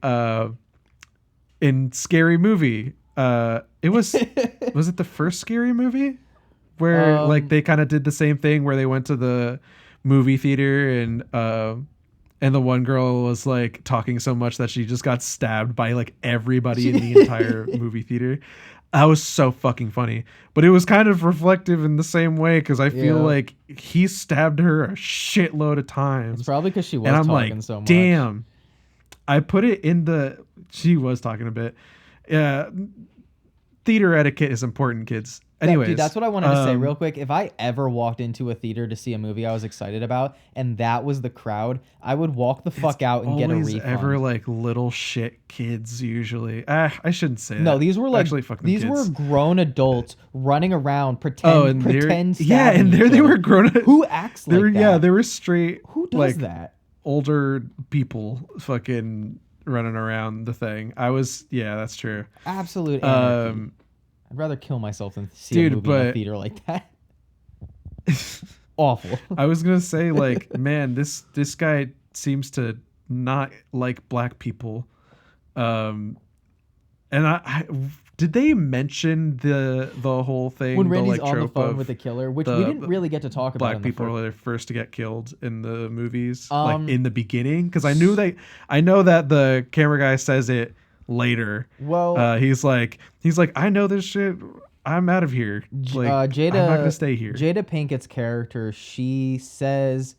in Scary Movie. It was it the first Scary Movie where like they kind of did the same thing where they went to the movie theater and the one girl was like talking so much that she just got stabbed by like everybody in the entire movie theater. That was so fucking funny. But it was kind of reflective in the same way because I feel like he stabbed her a shitload of times. It's probably because she was and I'm talking like, so much. damn. I put it in the... She was talking a bit. Yeah. Theater etiquette is important, kids. Anyways. Dude, that's what I wanted to say real quick. If I ever walked into a theater to see a movie I was excited about and that was the crowd, I would walk the fuck out and get a refund. Ever like little shit kids usually. I shouldn't say that. No, these were like actually fuck them these kids. were grown adults running around pretend yeah, and there they were grown. Who acts like that? Yeah, they were straight. Who does like, that? Older people fucking running around the thing. That's true. Absolute anarchy. I'd rather kill myself than see a movie in a theater like that. Awful. I was gonna say, like, man, this guy seems to not like black people. And I did they mention the whole thing when Randy's the, like, on the trope phone of with the killer, which we didn't really get to talk about. Black people are the first to get killed in the movies, Um, like in the beginning, because I know that the camera guy says it later. Well, he's like, I know this shit. I'm out of here. Like, Jada, I'm not gonna stay here. Jada Pinkett's character, she says,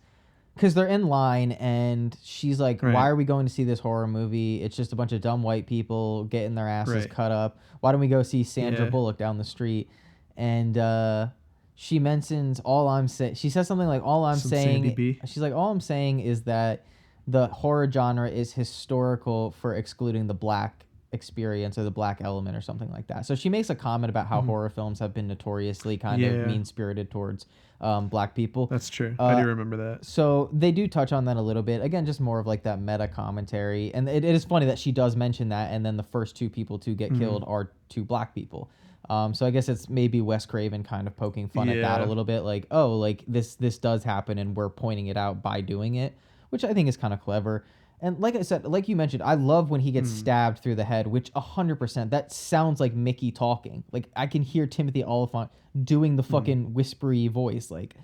because they're in line and she's like, Right. why are we going to see this horror movie? It's just a bunch of dumb white people getting their asses Right. cut up. Why don't we go see Sandra Yeah. Bullock down the street? And she mentions all I'm saying. She says something like, all I'm Some Sandy saying. B. She's like, all I'm saying is that the horror genre is historical for excluding the black experience or the black element or something like that. So she makes a comment about how horror films have been notoriously kind of mean-spirited towards black people. That's true. I do remember that. So they do touch on that a little bit. Again, just more of like that meta commentary. And it is funny that she does mention that, and then the first two people to get killed are two black people. So I guess it's maybe Wes Craven kind of poking fun at that a little bit, like, oh, like this does happen and we're pointing it out by doing it, which I think is kind of clever. And like I said, like you mentioned, I love when he gets stabbed through the head, which 100%, that sounds like Mickey talking. Like I can hear Timothy Oliphant doing the fucking whispery voice, like,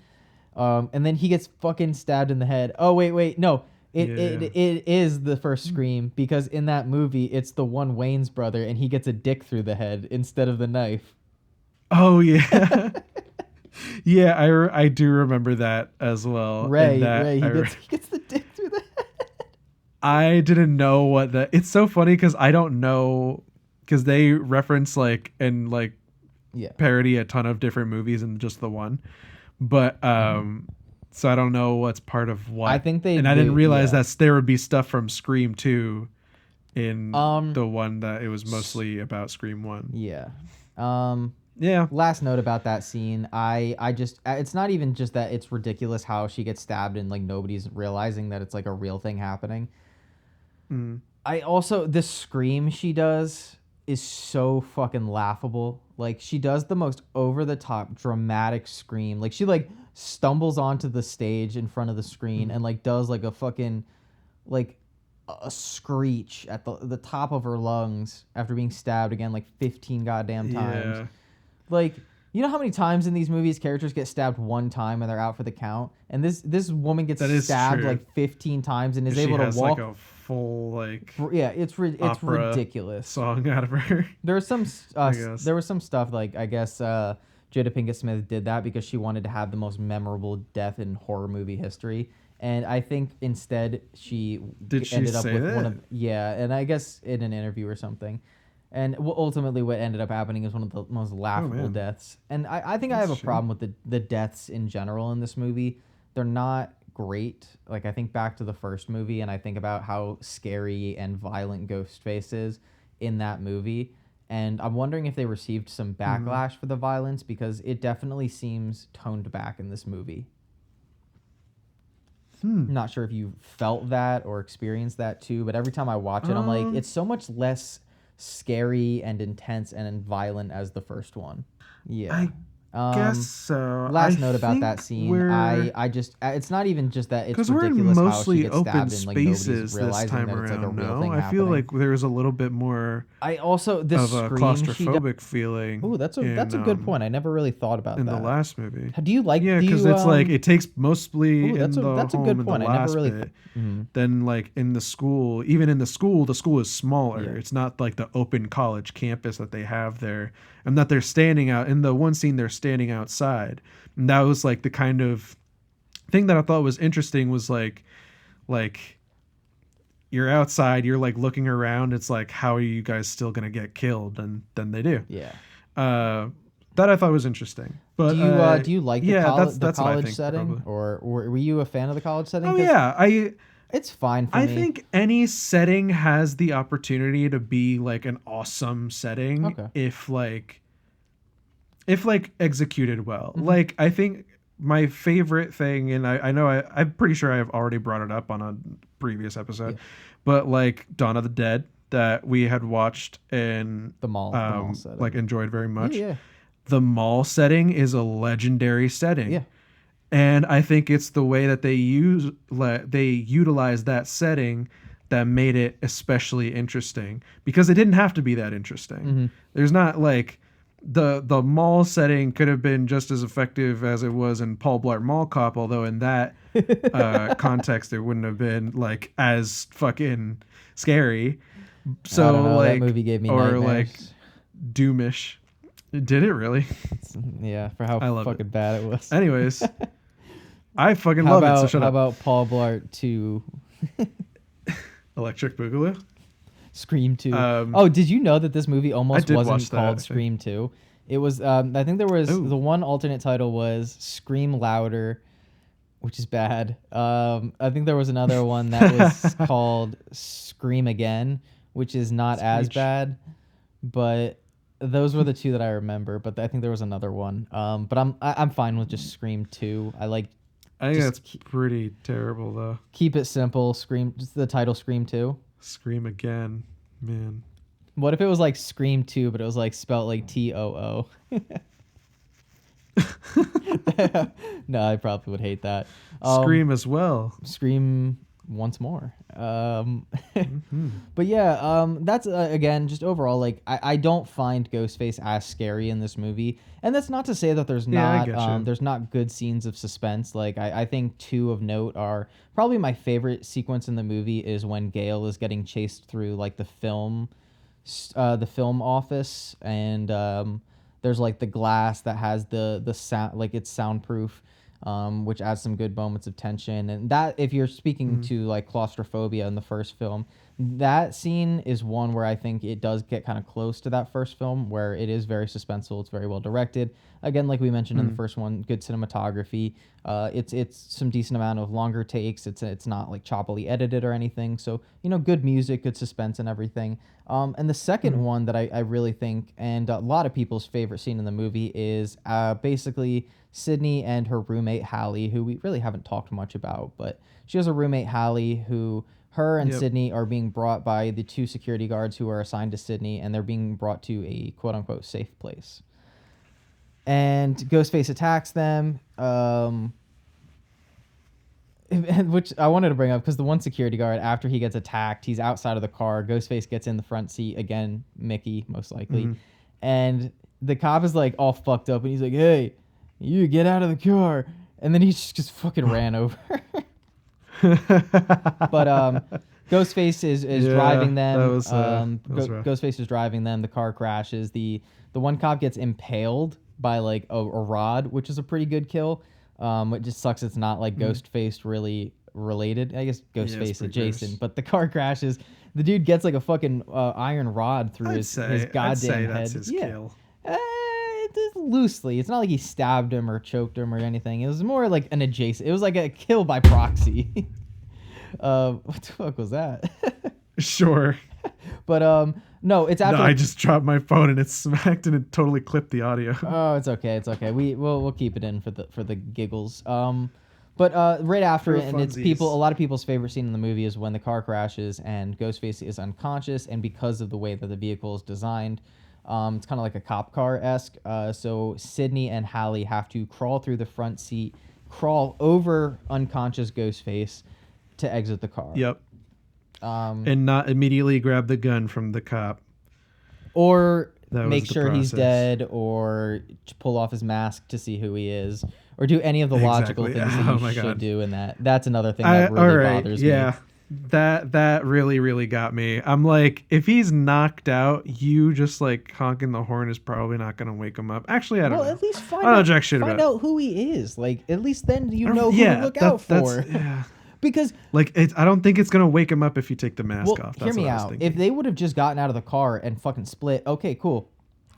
and then he gets fucking stabbed in the head. Oh, wait, no. It is the first Scream, because in that movie, it's the one Wayne's brother and he gets a dick through the head instead of the knife. Oh, yeah. Yeah, I do remember that as well. Ray, he gets the dick through the head. I didn't know what that... It's so funny because I don't know... Because they reference like and like parody a ton of different movies and just the one. But So I don't know what's part of what. I think they. And I didn't realize yeah. that there would be stuff from Scream 2 in Um. the one that it was mostly about Scream 1. Yeah. Um. Yeah. Last note about that scene. I just. It's not even just that it's ridiculous how she gets stabbed and like nobody's realizing that it's like a real thing happening. Mm. I also the scream she does is so fucking laughable. Like she does the most over the top dramatic scream. Like she like stumbles onto the stage in front of the screen and like does like a fucking like a screech at the top of her lungs after being stabbed again like 15 goddamn times. Yeah. Like you know how many times in these movies characters get stabbed one time and they're out for the count, and this woman gets That is stabbed true. like 15 times and is She able to has walk. like a full like Yeah, it's opera ridiculous. song out of her. There was some guess. there was some stuff like I guess Jada Pinkett Smith did that because she wanted to have the most memorable death in horror movie history, and I think instead she ended up with one of and I guess in an interview or something. And ultimately, what ended up happening is one of the most laughable deaths. And I think I have a problem with the deaths in general in this movie. They're not great. Like, I think back to the first movie, and I think about how scary and violent Ghostface is in that movie. And I'm wondering if they received some backlash for the violence, because it definitely seems toned back in this movie. Not sure if you felt that or experienced that too, but every time I watch it, I'm like, it's so much less scary and intense and violent as the first one. Yeah. Guess so. Last note about that scene. I just it's not even just that it's we're in ridiculous how she mostly gets open stabbed and like nobody's spaces this realizing time that it's like a around. real No, thing I feel happening. like there's a little bit more I also the of a scream she does. claustrophobic feeling. Ooh, that's a good point. I never really thought about in that. the last movie. Do you like? Yeah, do because you, it's like it takes mostly ooh, in the that's a home good in point. the I never last really. bit. Then like in the school, even in the school is smaller. Yeah. It's not like the open college campus that they have there, and that they're standing out in the one scene. They're standing outside, and that was like the kind of thing that I thought was interesting. Was like you're outside, you're like looking around. It's like, how are you guys still gonna get killed? And then they do. Yeah. That I thought was interesting. But do you like the, the college setting, probably. or were you a fan of the college setting? Oh yeah, it's fine for me. I think any setting has the opportunity to be like an awesome setting if executed well. Like I think my favorite thing, and I know I'm pretty sure I've already brought it up on a previous episode, but like Dawn of the Dead that we had watched and the mall setting. like enjoyed very much. Yeah. The mall setting is a legendary setting. Yeah. And I think it's the way that they utilize that setting that made it especially interesting, because it didn't have to be that interesting. There's not like the mall setting could have been just as effective as it was in Paul Blart Mall Cop, although in that context it wouldn't have been like as fucking scary. So I don't know, like that movie gave me or nightmares. like Doomish. Did it really? Yeah, for how fucking bad it was. Anyways, I fucking love it. So shut how up. about Paul Blart 2? Electric Boogaloo? Scream 2. Did you know that this movie almost wasn't called that, Scream 2? It was. I think there was the one alternate title was Scream Louder, which is bad. I think there was another one that was called Scream Again, which is not as bad, but those were the two that I remember. But I think there was another one. But I'm fine with just Scream 2. I think that's pretty terrible though. Keep it simple. Scream. Just the title Scream 2. Scream Again, man. What if it was like Scream 2, but it was like spelled like TOO? No, I probably would hate that. Scream as well. Scream once more. But yeah, that's again just overall like I don't find Ghostface as scary in this movie, and that's not to say that there's not good scenes of suspense. Like I think two of note are probably my favorite sequence in the movie is when Gale is getting chased through like the film office, and there's like the glass that has the sound, like it's soundproof, which adds some good moments of tension. And that, if you're speaking to like claustrophobia in the first film, That scene is one where I think it does get kind of close to that first film, where it is very suspenseful. It's very well directed. Again, like we mentioned in the first one, good cinematography. It's some decent amount of longer takes. It's not like choppily edited or anything. So good music, good suspense, and everything. And the second one that I really think, and a lot of people's favorite scene in the movie, is basically Sydney and her roommate Hallie, who we really haven't talked much about, but she has a roommate Hallie who. Her and Yep. Sydney are being brought by the 2 security guards who are assigned to Sydney, and they're being brought to a quote-unquote safe place. And Ghostface attacks them, which I wanted to bring up because the one security guard, after he gets attacked, he's outside of the car. Ghostface gets in the front seat, again, Mickey, most likely. And the cop is like all fucked up, and he's like, "Hey, you get out of the car." And then he just fucking ran over. But Ghostface is driving them. That was rough. Ghostface is driving them. The car crashes. The one cop gets impaled by like a rod, which is a pretty good kill. It just sucks it's not like Ghostface really related. I guess Ghostface adjacent. Gross. But the car crashes. The dude gets like a fucking iron rod through his goddamn I'd say head. That's his kill. Loosely. It's not like he stabbed him or choked him or anything. It was more like an adjacent. It was like a kill by proxy. What the fuck was that? Sure. But no, it's after. No, I just dropped my phone and it smacked and it totally clipped the audio. Oh, it's okay. It's okay. We'll keep it in for the giggles. But right after it, and it's a lot of people's favorite scene in the movie is when the car crashes and Ghostface is unconscious, and because of the way that the vehicle is designed, it's kind of like a cop car-esque. So Sydney and Hallie have to crawl through the front seat, crawl over unconscious Ghostface to exit the car. Yep. And not immediately grab the gun from the cop. Or make sure he's dead, or pull off his mask to see who he is, or do any of the logical things that you should do in that. That's another thing that really bothers me. Yeah. That really, really got me. I'm like, if he's knocked out, you just like honking the horn is probably not going to wake him up. Actually, I don't know. At least find out who he is. Like, at least then you know who to look out for. Yeah. Because like I don't think it's gonna wake him up if you take the mask off. That's hear me out. If they would have just gotten out of the car and fucking split, okay, cool.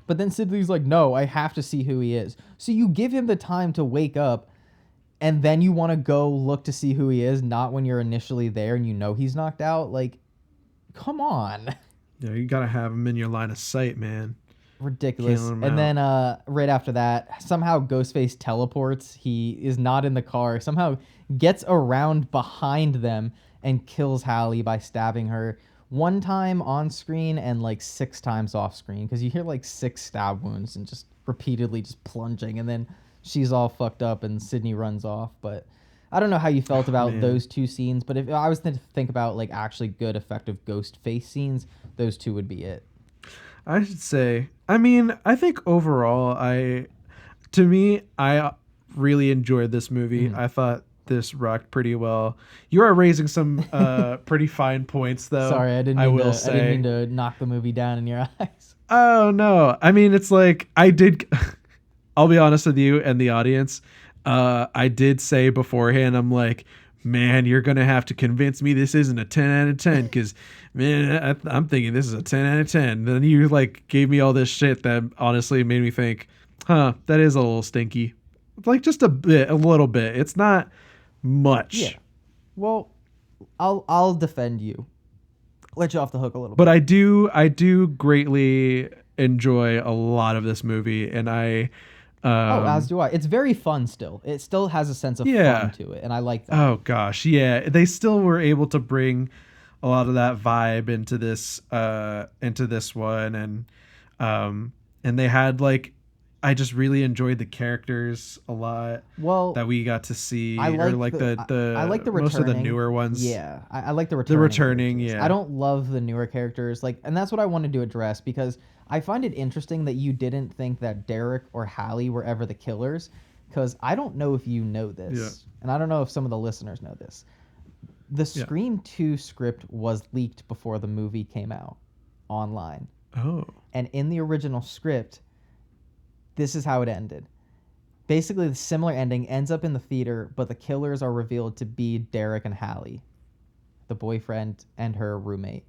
But then Sidley's like, no, I have to see who he is. So you give him the time to wake up, and then you want to go look to see who he is, not when you're initially there and you know he's knocked out. Like, come on. Yeah, you gotta have him in your line of sight, man. Ridiculous. And then right after that, somehow Ghostface teleports. He is not in the car. Somehow gets around behind them and kills Hallie by stabbing her 1 time on screen and like 6 times off screen, because you hear like 6 stab wounds and just repeatedly just plunging, and then she's all fucked up and Sydney runs off. But I don't know how you felt about those 2 scenes, but if I was to think about like actually good effective Ghostface scenes, those 2 would be it. I should say, I mean, I think overall I really enjoyed this movie. I thought this rocked pretty well. You are raising some pretty fine points, though. Sorry, I didn't mean to knock the movie down in your eyes. Oh no! I mean, it's like I'll be honest with you and the audience. I did say beforehand, I'm like, man, you're gonna have to convince me this isn't a 10 out of 10, because man, I'm thinking this is a 10 out of 10. Then you like gave me all this shit that honestly made me think, that is a little stinky. Like just a little bit. It's not much. Yeah. Well, I'll defend you. Let you off the hook a little but bit. I do greatly enjoy a lot of this movie, and as do I. It's very fun still. It still has a sense of fun to it, and I like that. Oh gosh, yeah. They still were able to bring a lot of that vibe into this one, and they had like, I just really enjoyed the characters a lot. Well, that we got to see, I like the most of the newer ones. Yeah, I like the returning. Yeah. I don't love the newer characters, and that's what I wanted to address, because I find it interesting that you didn't think that Derek or Hallie were ever the killers, because I don't know if you know this, and I don't know if some of the listeners know this. The Scream 2 script was leaked before the movie came out online. Oh. And in the original script, this is how it ended. Basically, the similar ending ends up in the theater, but the killers are revealed to be Derek and Hallie. the boyfriend, and her roommate.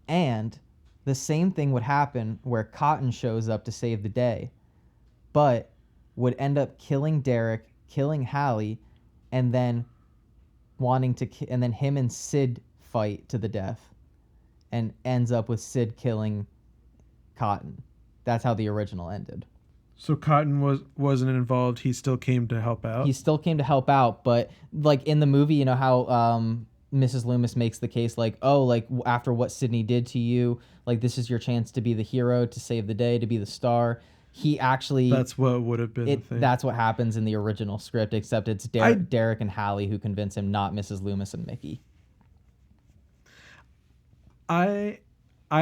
And the same thing would happen where Cotton shows up to save the day, but would end up killing Derek, killing Hallie, and then and then him and Sid fight to the death, and ends up with Sid killing Cotton. That's how the original ended. So Cotton wasn't involved. He still came to help out. He still came to help out, but like in the movie, you know how Mrs. Loomis makes the case like, oh, like after what Sydney did to you, like this is your chance to be the hero, to save the day, to be the star. He actually That's what would have been the thing. That's what happens in the original script, except it's Derek and Hallie who convince him, not Mrs. Loomis and Mickey. I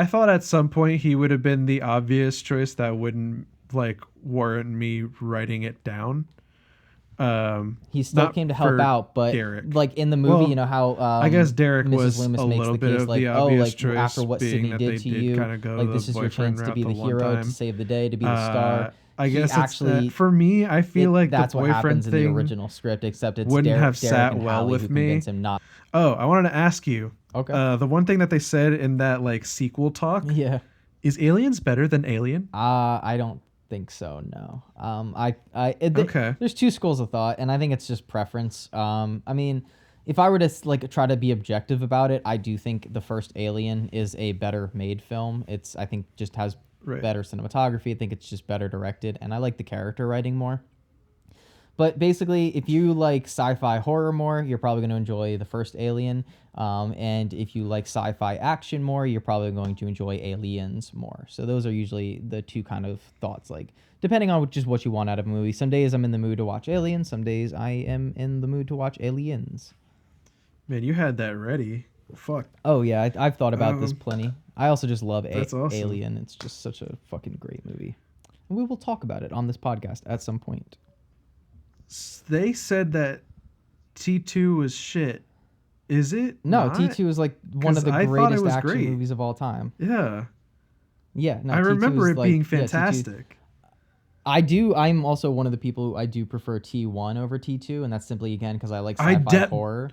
thought at some point he would have been the obvious choice that wouldn't like warrant me writing it down. He still came to help out, but Derek. like in the movie, Well, you know how I guess Derek Mrs. was Loomis a makes little the bit case of like, the oh, obvious like choice, after what being Sydney that did they to did you, kinda go like the this is your boyfriend chance to route be the the one hero, time. to save the day, to be the star. I He guess actually for me, I feel like that's the what boyfriend happens in the thing original script, except it's wouldn't have Derek sat and well Hallie with who me. convince him not. Oh, I wanted to ask you. Okay. The one thing that they said in that like sequel talk Yeah. is Aliens better than Alien? I don't think so. No. Okay. There's two schools of thought, and I think it's just preference. I mean, if I were to like try to be objective about it, I do think the first Alien is a better made film. I think just has Right. better cinematography. I think it's just better directed, and I like the character writing more. But basically, if you like sci-fi horror more, you're probably going to enjoy the first Alien. And if you like sci-fi action more, you're probably going to enjoy Aliens more. So those are usually the two kind of thoughts, like depending on just what you want out of a movie. Some days I'm in the mood to watch Aliens. Some days I am in the mood to watch Aliens. Man, you had that ready. Fuck. Oh yeah, I've thought about this plenty. I also just love That's awesome. Alien. It's just such a fucking great movie. And we will talk about it on this podcast at some point. They said that T2 was shit. Is it? No, not? T2 is like one 'Cause of the I thought it greatest was action great. movies of all time. Yeah. Yeah, no, I T2 remember is it like- being yeah, T2 fantastic. I'm also one of the people who I do prefer T1 over T2, and that's simply again because I like sci-fi horror.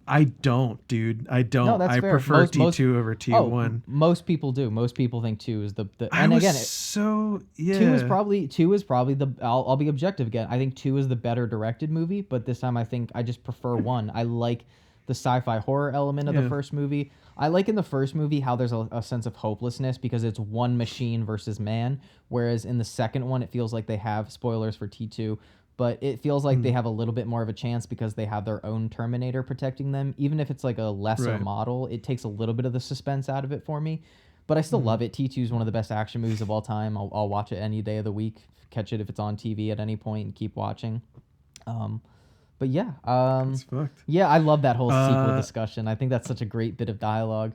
I don't, dude. I don't. No, that's I fair. prefer Most- T2 over T1. Most people do. Most people think 2 is the I and was again, so yeah. 2 is probably the I'll be objective again. I think 2 is the better directed movie, but this time I think I just prefer 1. I like the sci-fi horror element of the first movie. I like in the first movie how there's a sense of hopelessness because it's one machine versus man, whereas in the second one it feels like they have spoilers for T2, but it feels like they have a little bit more of a chance because they have their own Terminator protecting them. Even if it's like a lesser Right. model, it takes a little bit of the suspense out of it for me. But I still love it. T2 is one of the best action movies of all time. I'll watch it any day of the week. Catch it if it's on TV at any point and keep watching. But yeah, It's fucked. yeah, I love that whole sequel discussion. I think that's such a great bit of dialogue.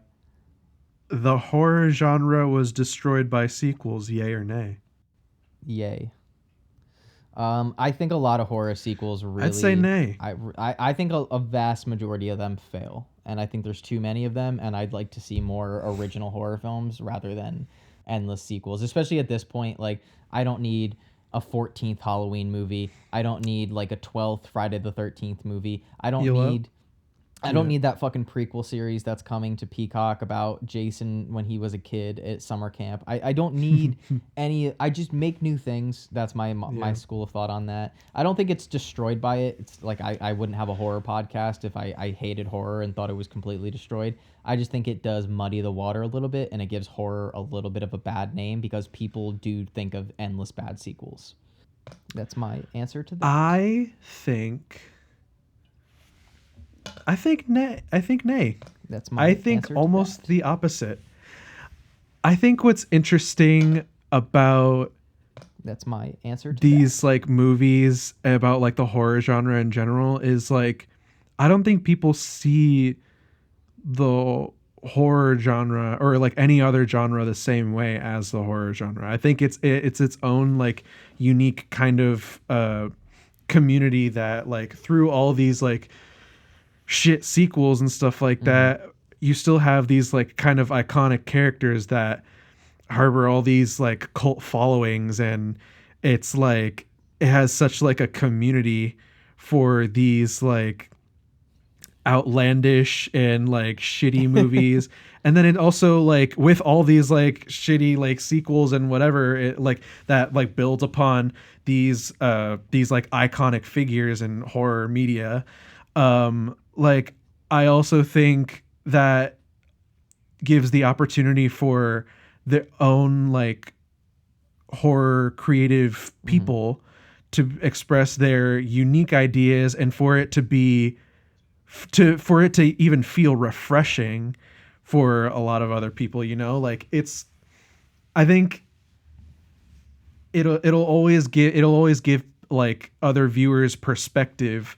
The horror genre was destroyed by sequels, yay or nay? Yay. I think a lot of horror sequels really. I'd say nay. I think a vast majority of them fail, and I think there's too many of them. And I'd like to see more original horror films rather than endless sequels. Especially at this point, like I don't need a 14th Halloween movie. I don't need like a 12th Friday the 13th movie. I don't need that fucking prequel series that's coming to Peacock about Jason when he was a kid at summer camp. I don't need any. I just make new things. That's my school of thought on that. I don't think it's destroyed by it. It's like I wouldn't have a horror podcast if I hated horror and thought it was completely destroyed. I just think it does muddy the water a little bit and it gives horror a little bit of a bad name because people do think of endless bad sequels. That's my answer to that. I think nay. That's my I think answer to almost that. the opposite. I think what's interesting about That's my answer to these like movies about like the horror genre in general is like I don't think people see the horror genre or like any other genre the same way as the horror genre. I think it's its own like unique kind of community that like through all these like shit sequels and stuff like that, you still have these like kind of iconic characters that harbor all these like cult followings, and it's like it has such like a community for these like outlandish and like shitty movies, and then it also like with all these like shitty like sequels and whatever it like that like builds upon these like iconic figures in horror media. Like I also think that gives the opportunity for their own like horror creative people to express their unique ideas, and for it to be for it to even feel refreshing for a lot of other people, you know, like it's I think it'll always give like other viewers perspective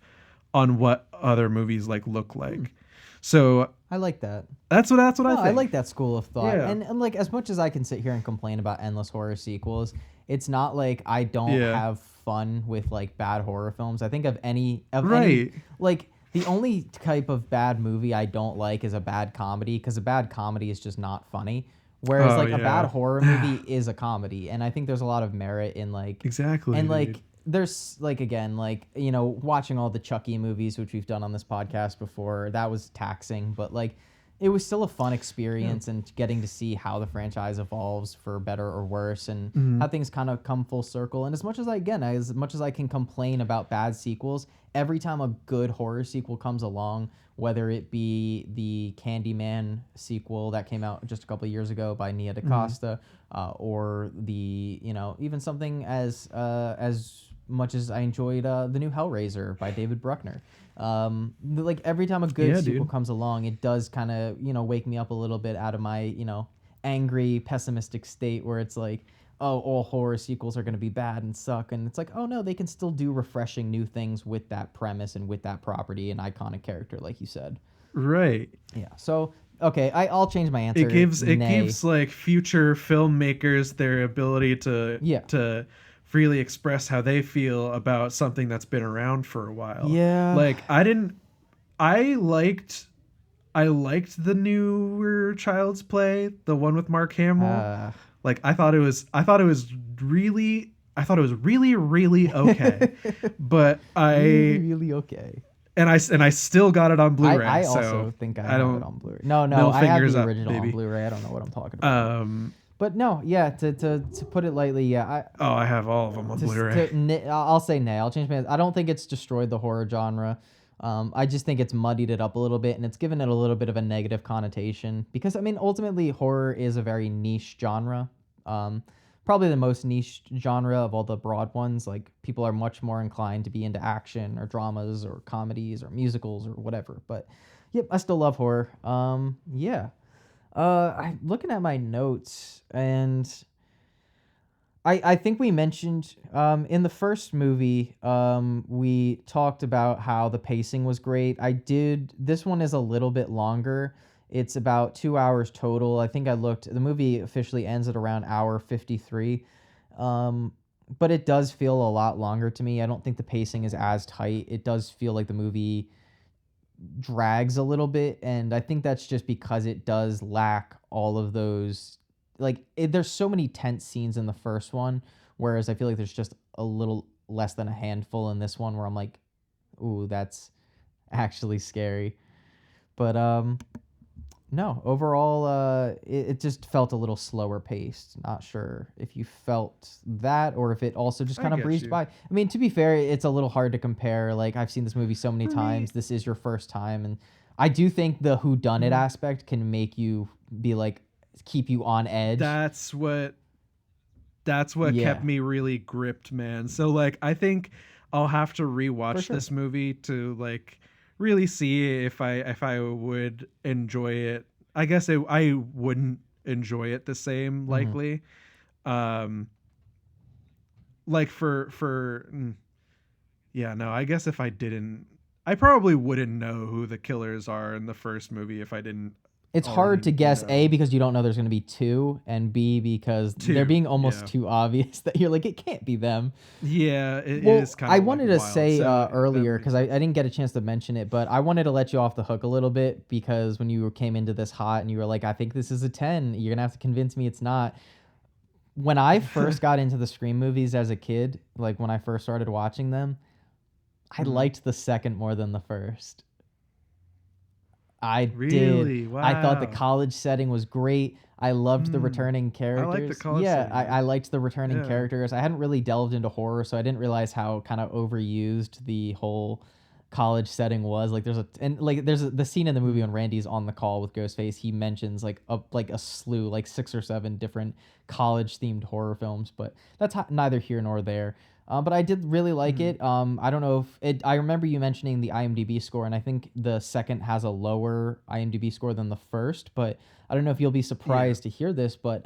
on what other movies like look like. So I like that. that's what I No, think. I like that school of thought. Yeah. And like as much as I can sit here and complain about endless horror sequels, it's not like I don't Yeah. have fun with like bad horror films. I think of any Right. like the only type of bad movie I don't like is a bad comedy, because a bad comedy is just not funny. Whereas Oh, like a bad yeah. horror movie is a comedy, and I think there's a lot of merit in like Exactly, and dude. like there's like again like you know watching all the Chucky movies, which we've done on this podcast before, that was taxing, but like it was still a fun experience, and getting to see how the franchise evolves for better or worse, and how things kind of come full circle. And as much as I can complain about bad sequels, every time a good horror sequel comes along, whether it be the Candyman sequel that came out just a couple of years ago by Nia DaCosta, or the even something as much as I enjoyed the new Hellraiser by David Bruckner. Like every time a good Yeah, sequel dude. comes along, it does kind of wake me up a little bit out of my angry, pessimistic state where it's like, oh, all horror sequels are going to be bad and suck, and it's like, oh no, they can still do refreshing new things with that premise and with that property and iconic character, like you said. Right. Yeah. So okay, I'll change my answer. It Nay. gives like future filmmakers their ability to Yeah. freely express how they feel about something that's been around for a while. Yeah. Like I liked the newer Child's Play, the one with Mark Hamill. Like I thought it was really really okay. But really okay. and I still got it on Blu-ray. I so also think I have don't it on Blu-ray. No, middle I have fingers the up, original on baby. Blu-ray. I don't know what I'm talking about. But no, yeah. To put it lightly, yeah. I have all of them on Blu-ray. I'll say nay. I'll change my. I don't think it's destroyed the horror genre. I just think it's muddied it up a little bit, and it's given it a little bit of a negative connotation, because I mean ultimately horror is a very niche genre. Probably the most niche genre of all the broad ones. Like people are much more inclined to be into action or dramas or comedies or musicals or whatever. But yep, I still love horror. Yeah. I'm looking at my notes, and I think we mentioned in the first movie, we talked about how the pacing was great. This one is a little bit longer. It's about 2 hours total. I think I looked, the movie officially ends at around hour 53. But it does feel a lot longer to me. I don't think the pacing is as tight. It does feel like the movie drags a little bit, and I think that's just because it does lack all of those there's so many tense scenes in the first one, whereas I feel like there's just a little less than a handful in this one where I'm like, ooh, that's actually scary. But no, overall it just felt a little slower paced. Not sure if you felt that, or if it also just kind of get breezed you. by. I mean, to be fair, it's a little hard to compare. Like I've seen this movie so many For times. me- This is your first time, and I do think the whodunit aspect can make you be like, keep you on edge. That's what Yeah. kept me really gripped, man. So like I think I'll have to For rewatch sure. this movie to like really see if I would enjoy it. I guess I wouldn't enjoy it the same Mm-hmm. likely. Like yeah, no, I guess if I didn't, I probably wouldn't know who the killers are in the first movie if I didn't. It's hard already to guess, know. A, because you don't know there's going to be two, and B, because they're being almost yeah. too obvious that you're like, it can't be them. Yeah, it Well, is kind of. I wanted to say earlier, that because I didn't get a chance to mention it, but I wanted to let you off the hook a little bit, because when you came into this hot and you were like, I think this is a 10, you're going to have to convince me it's not. When I first got into the Scream movies as a kid, like when I first started watching them, I liked the second more than the first. I Really? did. I thought the Wow. college setting was great. I loved the returning I like the characters. college Yeah, setting, I man. liked the returning Yeah. characters. I hadn't really delved into horror, so I didn't realize how kind of overused the whole college setting was. Like the scene in the movie when Randy's on the call with Ghostface, he mentions like a slew, like 6 or 7 different college themed horror films, but that's neither here nor there. But I did really like it. I don't know if it. I remember you mentioning the IMDb score, and I think the second has a lower IMDb score than the first. But I don't know if you'll be surprised to hear this. But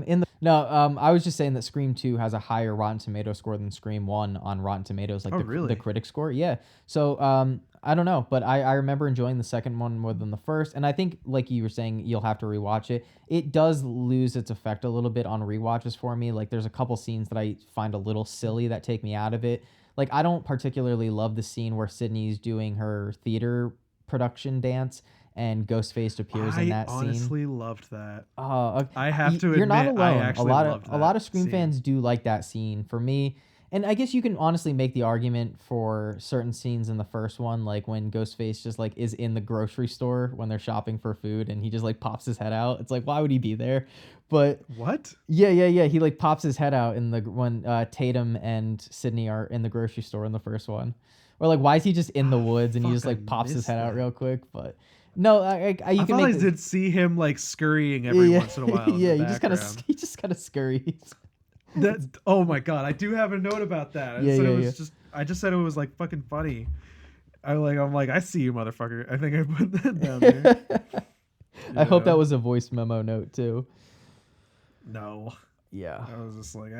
in the no, I was just saying that Scream 2 has a higher Rotten Tomato score than Scream 1 on Rotten Tomatoes, like Oh, the really? critic score. Yeah. So I don't know, but I remember enjoying the second one more than the first, and I think like you were saying, you'll have to rewatch it. It does lose its effect a little bit on rewatches for me. Like there's a couple scenes that I find a little silly that take me out of it. Like I don't particularly love the scene where Sydney's doing her theater production dance and Ghostface appears in I that scene. honestly loved that. Uh, I have to you're not admit, I alone. actually loved A lot that of Scream scene. fans do like that scene. For me, and I guess you can honestly make the argument for certain scenes in the first one, like when Ghostface just like is in the grocery store when they're shopping for food, and he just like pops his head out. It's like, why would he be there? But What? yeah. He like pops his head out in the when Tatum and Sydney are in the grocery store in the first one. Or like, why is he just in the woods and he Fuck, just I like pops his missed head out that. real quick? But no, you I can thought I make did see him like scurrying every once in a while in yeah, the he just kind of background. he just kind of scurries. That oh my god, I do have a note about that. I Yeah, said yeah, it yeah. was just I just said it was like fucking funny. I'm like I see you, motherfucker. I think I put that down there. I hope Yeah. that was a voice memo note too. No, Yeah. I was just like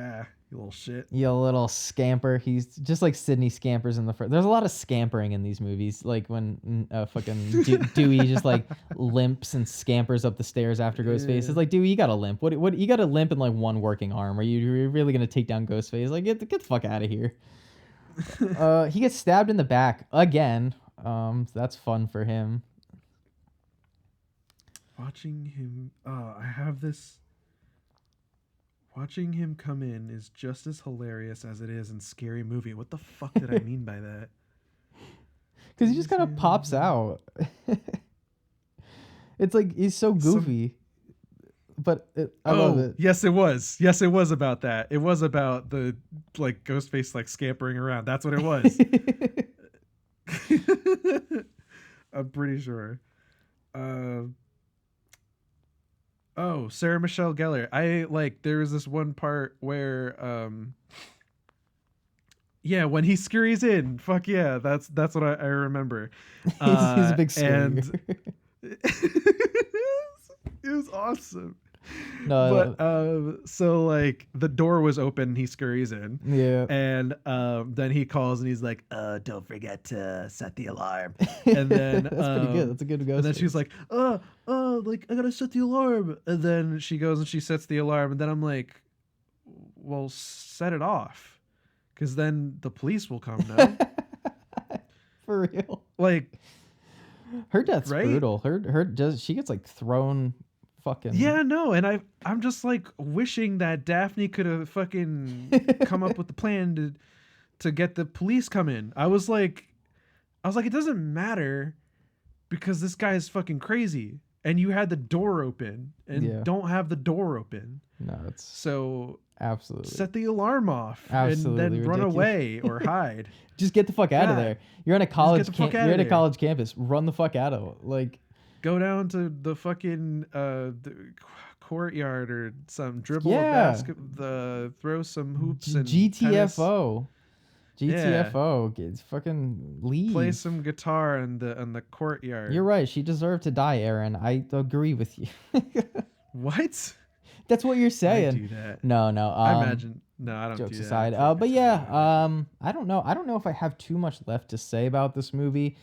you little shit. You little scamper. He's just like Sydney scampers in the first. There's a lot of scampering in these movies. Like when fucking Dewey just like limps and scampers up the stairs after Ghostface. It's like, Dewey, you got a limp. What you got a limp and like one working arm. Are you really gonna take down Ghostface? Like get the fuck out of here. He gets stabbed in the back again. That's fun for him. Watching him, I have this. Watching him come in is just as hilarious as it is in Scary Movie. What the fuck did I mean by that? Because he just kind of pops out. It's like he's so goofy. But I love it. Yes, it was. Yes, it was about that. It was about the like Ghostface like scampering around. That's what it was. I'm pretty sure. Sarah Michelle Gellar. I like there was this one part where yeah, when he scurries in, fuck yeah, that's what I remember. He's a big and scurrier. it was awesome. No, But so like the door was open, he scurries in. yeah. And then he calls and he's like, don't forget to set the alarm. And then That's pretty good. That's a good ghost. and then she's like, like I gotta set the alarm. And then she goes and she sets the alarm, and then I'm like, well, set it off. Cause then the police will come now. For real. Like Her death's right? brutal. She gets like thrown fucking yeah, no, and I'm just like wishing that Daphne could have fucking come up with the plan to get the police come in. I was like it doesn't matter because this guy is fucking crazy and you had the door open and don't have the door open. No, it's So absolutely set the alarm off Absolutely and then run ridiculous. away or hide. just get the fuck out of God. there. You're on a college get the fuck you're outta at a there. college campus. Run the fuck out of it. Like Go down to the fucking the courtyard or some dribble Yeah. throw some hoops and tennis. GTFO. GTFO. Get fucking leave. Play some guitar in the courtyard. You're right. She deserved to die, Aaron. I agree with you. What? That's what you're I saying. do that. No. I imagine. No, I don't Jokes do that. aside. I But yeah, I don't know. I don't know if I have too much left to say about this movie.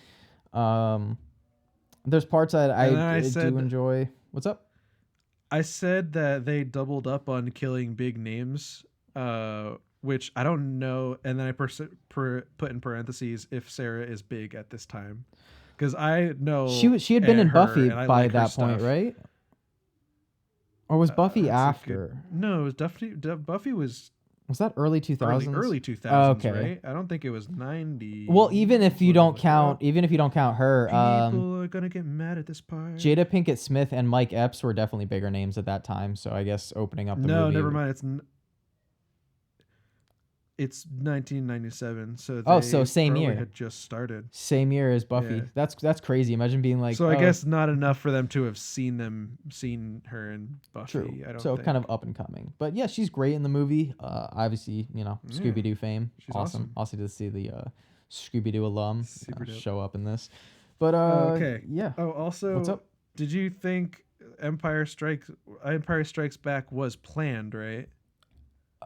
There's parts that I do enjoy. What's up? I said that they doubled up on killing big names, which I don't know. And then I put in parentheses if Sarah is big at this time, because I know She had been in her, Buffy and I by like her that point, stuff. right? Or was Buffy That's a after? No, it was Buffy was Was that early 2000s? Early 2000s, Okay. right? I don't think it was 90. Well, even if you don't count her, people are gonna get mad at this part. Jada Pinkett Smith and Mike Epps were definitely bigger names at that time. So I guess opening up the No, movie. never mind. It's 1997, so Oh, they so same probably year. had just started. Same year as Buffy. Yeah. That's crazy. Imagine being like. So I oh, guess not enough for them to have seen her in Buffy. True. I don't So think. kind of up and coming. But yeah, she's great in the movie. Obviously, Yeah. Scooby Doo fame. She's Awesome. awesome. Also to see the Scooby Doo alum Super dope. show up in this. But Okay. yeah. Oh, also, What's up? Did you think Empire Strikes Back was planned, right?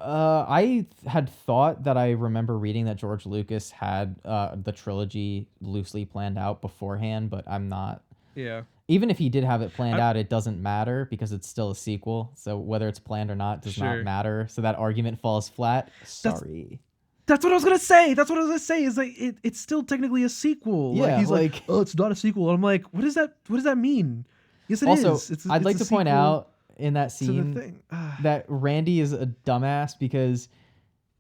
I had thought that I remember reading that George Lucas had the trilogy loosely planned out beforehand, but I'm not. Yeah. Even if he did have it planned out, it doesn't matter because it's still a sequel. So whether it's planned or not does not Sure. matter. So that argument falls flat. Sorry. That's what I was gonna say. Is like it's still technically a sequel. Yeah, He's like, like- oh, it's not a sequel. And I'm like, what does that mean? Yes, it is. Also, I'd like to point out in that to the scene thing. that Randy is a dumbass because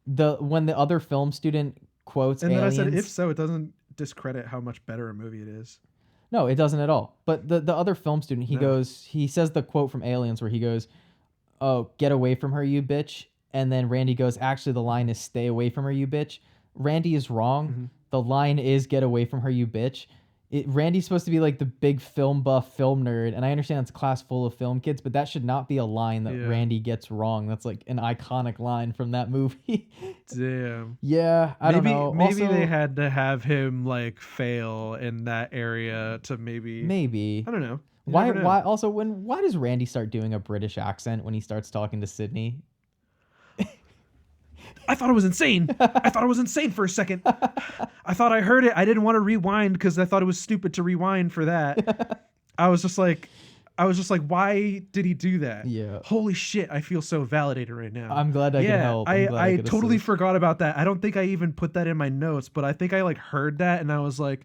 when the other film student quotes And then aliens, I said, if so, it doesn't discredit how much better a movie it is. no, it doesn't at all. But the other film student, he says the quote from Aliens where he goes, "Oh, get away from her, you bitch." And then Randy goes, "Actually, the line is stay away from her, you bitch." Randy is wrong. Mm-hmm. The line is get away from her, you bitch. Randy's supposed to be like the big film buff, film nerd, and I understand it's a class full of film kids, but that should not be a line that Yeah. Randy gets wrong. That's like an iconic line from that movie. Damn. Yeah, I don't know. Maybe Also, they had to have him like fail in that area to maybe. I don't know. You Why? never know. Why? Also, why does Randy start doing a British accent when he starts talking to Sydney? I thought it was insane. I thought it was insane for a second. I thought I heard it. I didn't want to rewind because I thought it was stupid to rewind for that. I was just like, why did he do that? Yeah. Holy shit! I feel so validated right now. I'm glad I can help. I'm glad I could totally assist. forgot about that. I don't think I even put that in my notes, but I think I like heard that and I was like,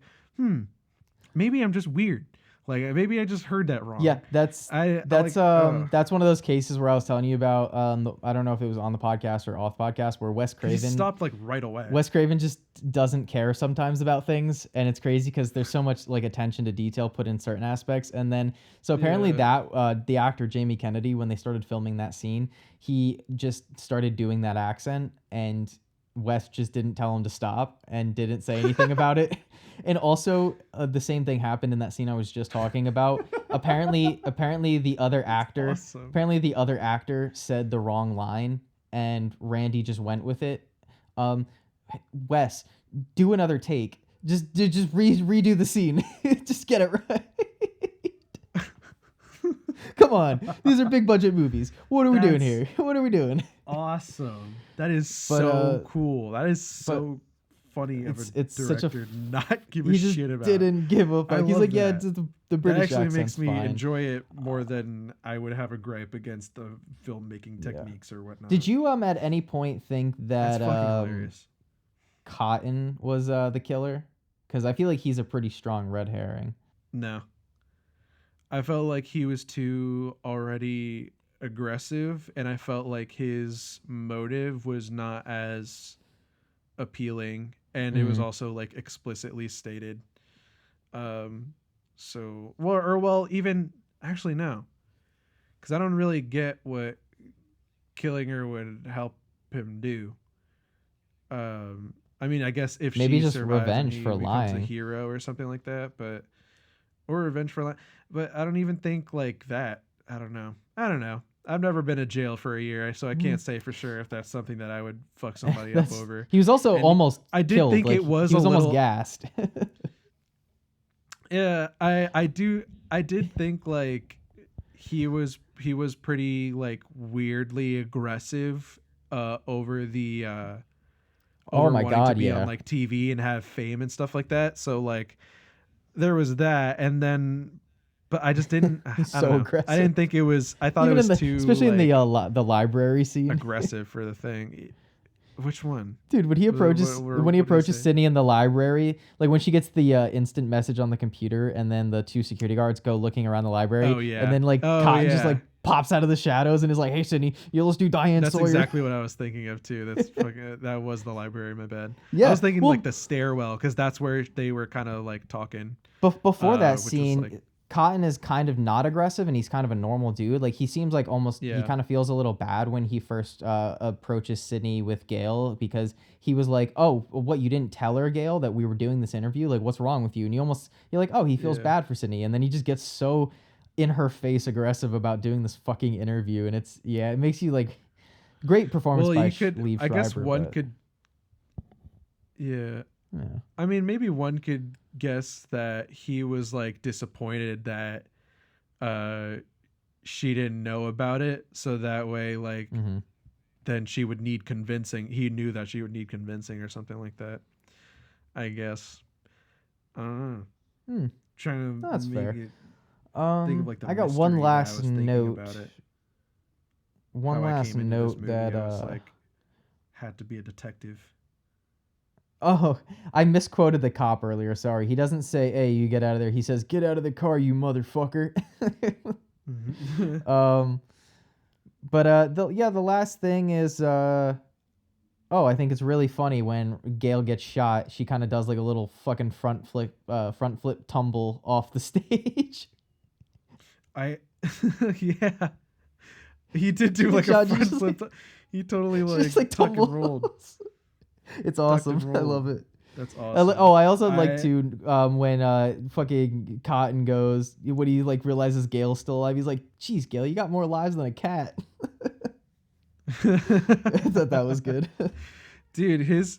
maybe I'm just weird. Like maybe I just heard that wrong. Yeah, that's like, that's one of those cases where I was telling you about. I don't know if it was on the podcast or off podcast where Wes He Craven stopped like right away. Wes Craven just doesn't care sometimes about things, and it's crazy because there's so much like attention to detail put in certain aspects. And then so apparently that the actor Jamie Kennedy, when they started filming that scene, he just started doing that accent, and Wes just didn't tell him to stop and didn't say anything about it. And also, the same thing happened in that scene I was just talking about. Apparently, the other actor, awesome. Said the wrong line, and Randy just went with it. Wes, do another take. Just redo the scene. Just get it right. Come on, these are big budget movies. What are we doing here? What are we doing? Awesome. That is so cool. That is so funny of a it's such a director not give a He just shit about. didn't give up. I He's love like, yeah, that. the That British actually accent's makes me fine. enjoy it more than I would have a gripe against the filmmaking techniques or whatnot. Did you at any point think That's that fucking hilarious. Cotton was the killer? Because I feel like he's a pretty strong red herring. No. I felt like he was too already aggressive, and I felt like his motive was not as appealing, and it was also like explicitly stated. Even actually no, because I don't really get what killing her would help him do. I mean, I guess if Maybe she just survives revenge and he for becomes a lying. hero or something like that, or revenge for lying. But I don't even think like that. I don't know. I've never been to jail for a year, so I can't say for sure if that's something that I would fuck somebody up over. He was also And almost I did killed. think like, it was he was a almost little- gassed. Yeah, I did think like he was pretty like weirdly aggressive over the Oh my wanting God, to be yeah. on like TV and have fame and stuff like that. So like there was that, and then but I just didn't. He's I so don't know. aggressive. I didn't think it was. I thought Even it was in too, especially in like, the library scene. aggressive for the thing. Which one? Dude, when he approaches what when he did he approaches say? Sydney in the library, like when she gets the instant message on the computer, and then the two security guards go looking around the library, Oh, yeah. and then like Oh, Cotton just yeah. like pops out of the shadows and is like, "Hey, Sydney, let's do Diane That's Sawyer." exactly what I was thinking of too. That's fucking, that was the library. My bad. I Yeah, was thinking well, like the stairwell because that's where they were kind of like talking. before that Which was scene, like, Cotton is kind of not aggressive and he's kind of a normal dude. Like he seems like almost he yeah, kind of feels a little bad when he first approaches Sydney with Gail because he was like, "Oh, what, you didn't tell her, Gail, that we were doing this interview? Like what's wrong with you?" And you're like, "Oh, he feels yeah. bad for Sydney." And then he just gets so in her face aggressive about doing this fucking interview and it makes you like great performance Well, by you could. Liev I guess Schreiber, one but could. Yeah. yeah. I mean, maybe one could guess that he was like disappointed that uh she didn't know about it, so that way like Mhm. then she would need convincing. He knew that she would need convincing or something like that. I guess. I don't know. Hmm. Trying to That's make fair. it think of like the I got one mystery that I last was thinking about note. it. One How I last came into this note movie, that I was like, had to be a detective. oh, I misquoted the cop earlier. Sorry. He doesn't say, "Hey, you get out of there." He says, "Get out of the car, you motherfucker." um but the last thing is oh, I think it's really funny when Gail gets shot, she kind of does like a little fucking front flip tumble off the stage. I yeah, he did do She like gets a shot, front just flip. He totally she just like like tuck and rolled, tumbles. It's tucked awesome. and I rolled. love it. That's awesome. I also like I to when fucking Cotton goes when he like realizes Gail's still alive. He's like, "Geez, Gail, you got more lives than a cat." I thought that was good. dude, his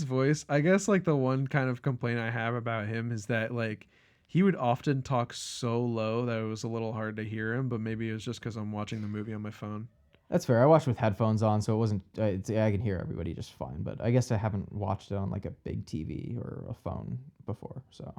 voice. I guess like the one kind of complaint I have about him is that like he would often talk so low that it was a little hard to hear him. But maybe it was just because I'm watching the movie on my phone. That's fair. I watched with headphones on, so it wasn't. I can hear everybody just fine. But I guess I haven't watched it on like a big TV or a phone before, so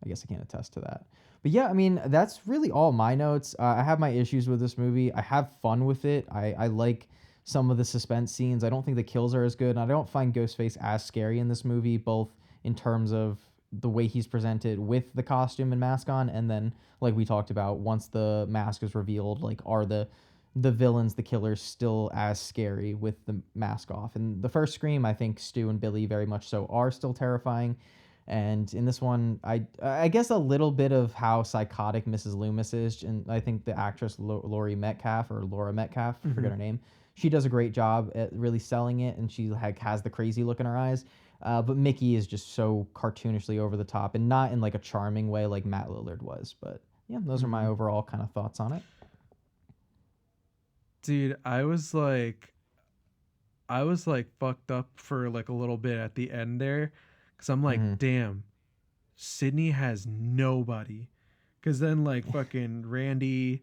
I guess I can't attest to that. But yeah, I mean that's really all my notes. I have my issues with this movie. I have fun with it. I like some of the suspense scenes. I don't think the kills are as good, and I don't find Ghostface as scary in this movie, both in terms of the way he's presented with the costume and mask on, and then like we talked about, once the mask is revealed, like are the villains, the killers, still as scary with the mask off. And the first Scream, I think Stu and Billy very much so are still terrifying. And in this one, I guess a little bit of how psychotic Mrs. Loomis is, and I think the actress Laurie Metcalf or Laura Metcalf, I forget her name, she does a great job at really selling it, and she like has the crazy look in her eyes. But Mickey is just so cartoonishly over the top, and not in like a charming way like Matt Lillard was. But yeah, those are my overall kind of thoughts on it. Dude, I was like fucked up for like a little bit at the end there, because I'm like, Mm-hmm. damn, Sydney has nobody. Because then like fucking Randy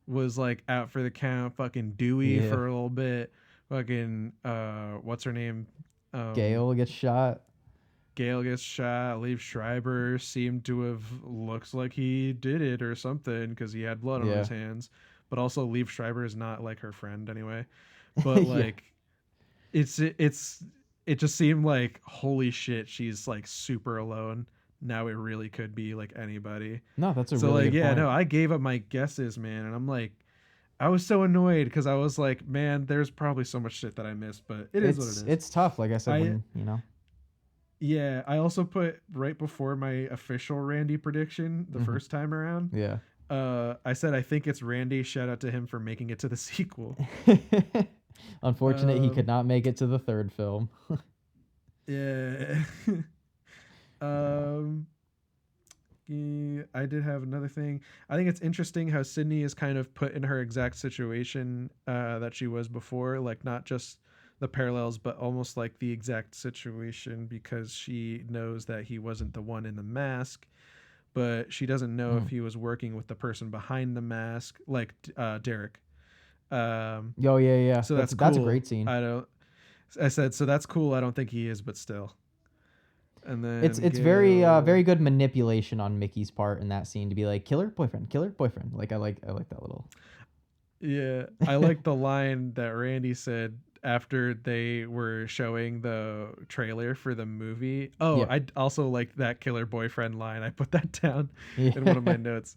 was like out for the count, fucking Dewey Yeah. for a little bit, fucking what's her name, Gail gets shot. Gail gets shot. Liev Schreiber seemed to have looks like he did it or something because he had blood on Yeah. his hands. But also, Liev Schreiber is not like her friend anyway. But Yeah. like, it just seemed like holy shit, she's like super alone. Now it really could be like anybody. No, that's a So really like, good yeah, point. no, I gave up my guesses, man, and I'm like, I was so annoyed because I was like, man, there's probably so much shit that I missed, but it is what it is. It's tough, like I said, I when you know. Yeah, I also put right before my official Randy prediction the first time around. Yeah. I said I think it's Randy. Shout out to him for making it to the sequel. Unfortunate he could not make it to the third film. Yeah. um. Yeah, I did have another thing. I think it's interesting how Sydney is kind of put in her exact situation that she was before, like not just the parallels, but almost like the exact situation because she knows that he wasn't the one in the mask, but she doesn't know if he was working with the person behind the mask, like Derek. Oh yeah, yeah. So that's cool. That's a great scene. I said so that's cool. I don't think he is, but still. And then It's very good manipulation on Mickey's part in that scene to be like killer boyfriend. Like I like that little. Yeah, I like the line that Randy said after they were showing the trailer for the movie. Oh, Yeah. I also like that killer boyfriend line. I put that down Yeah. in one of my notes.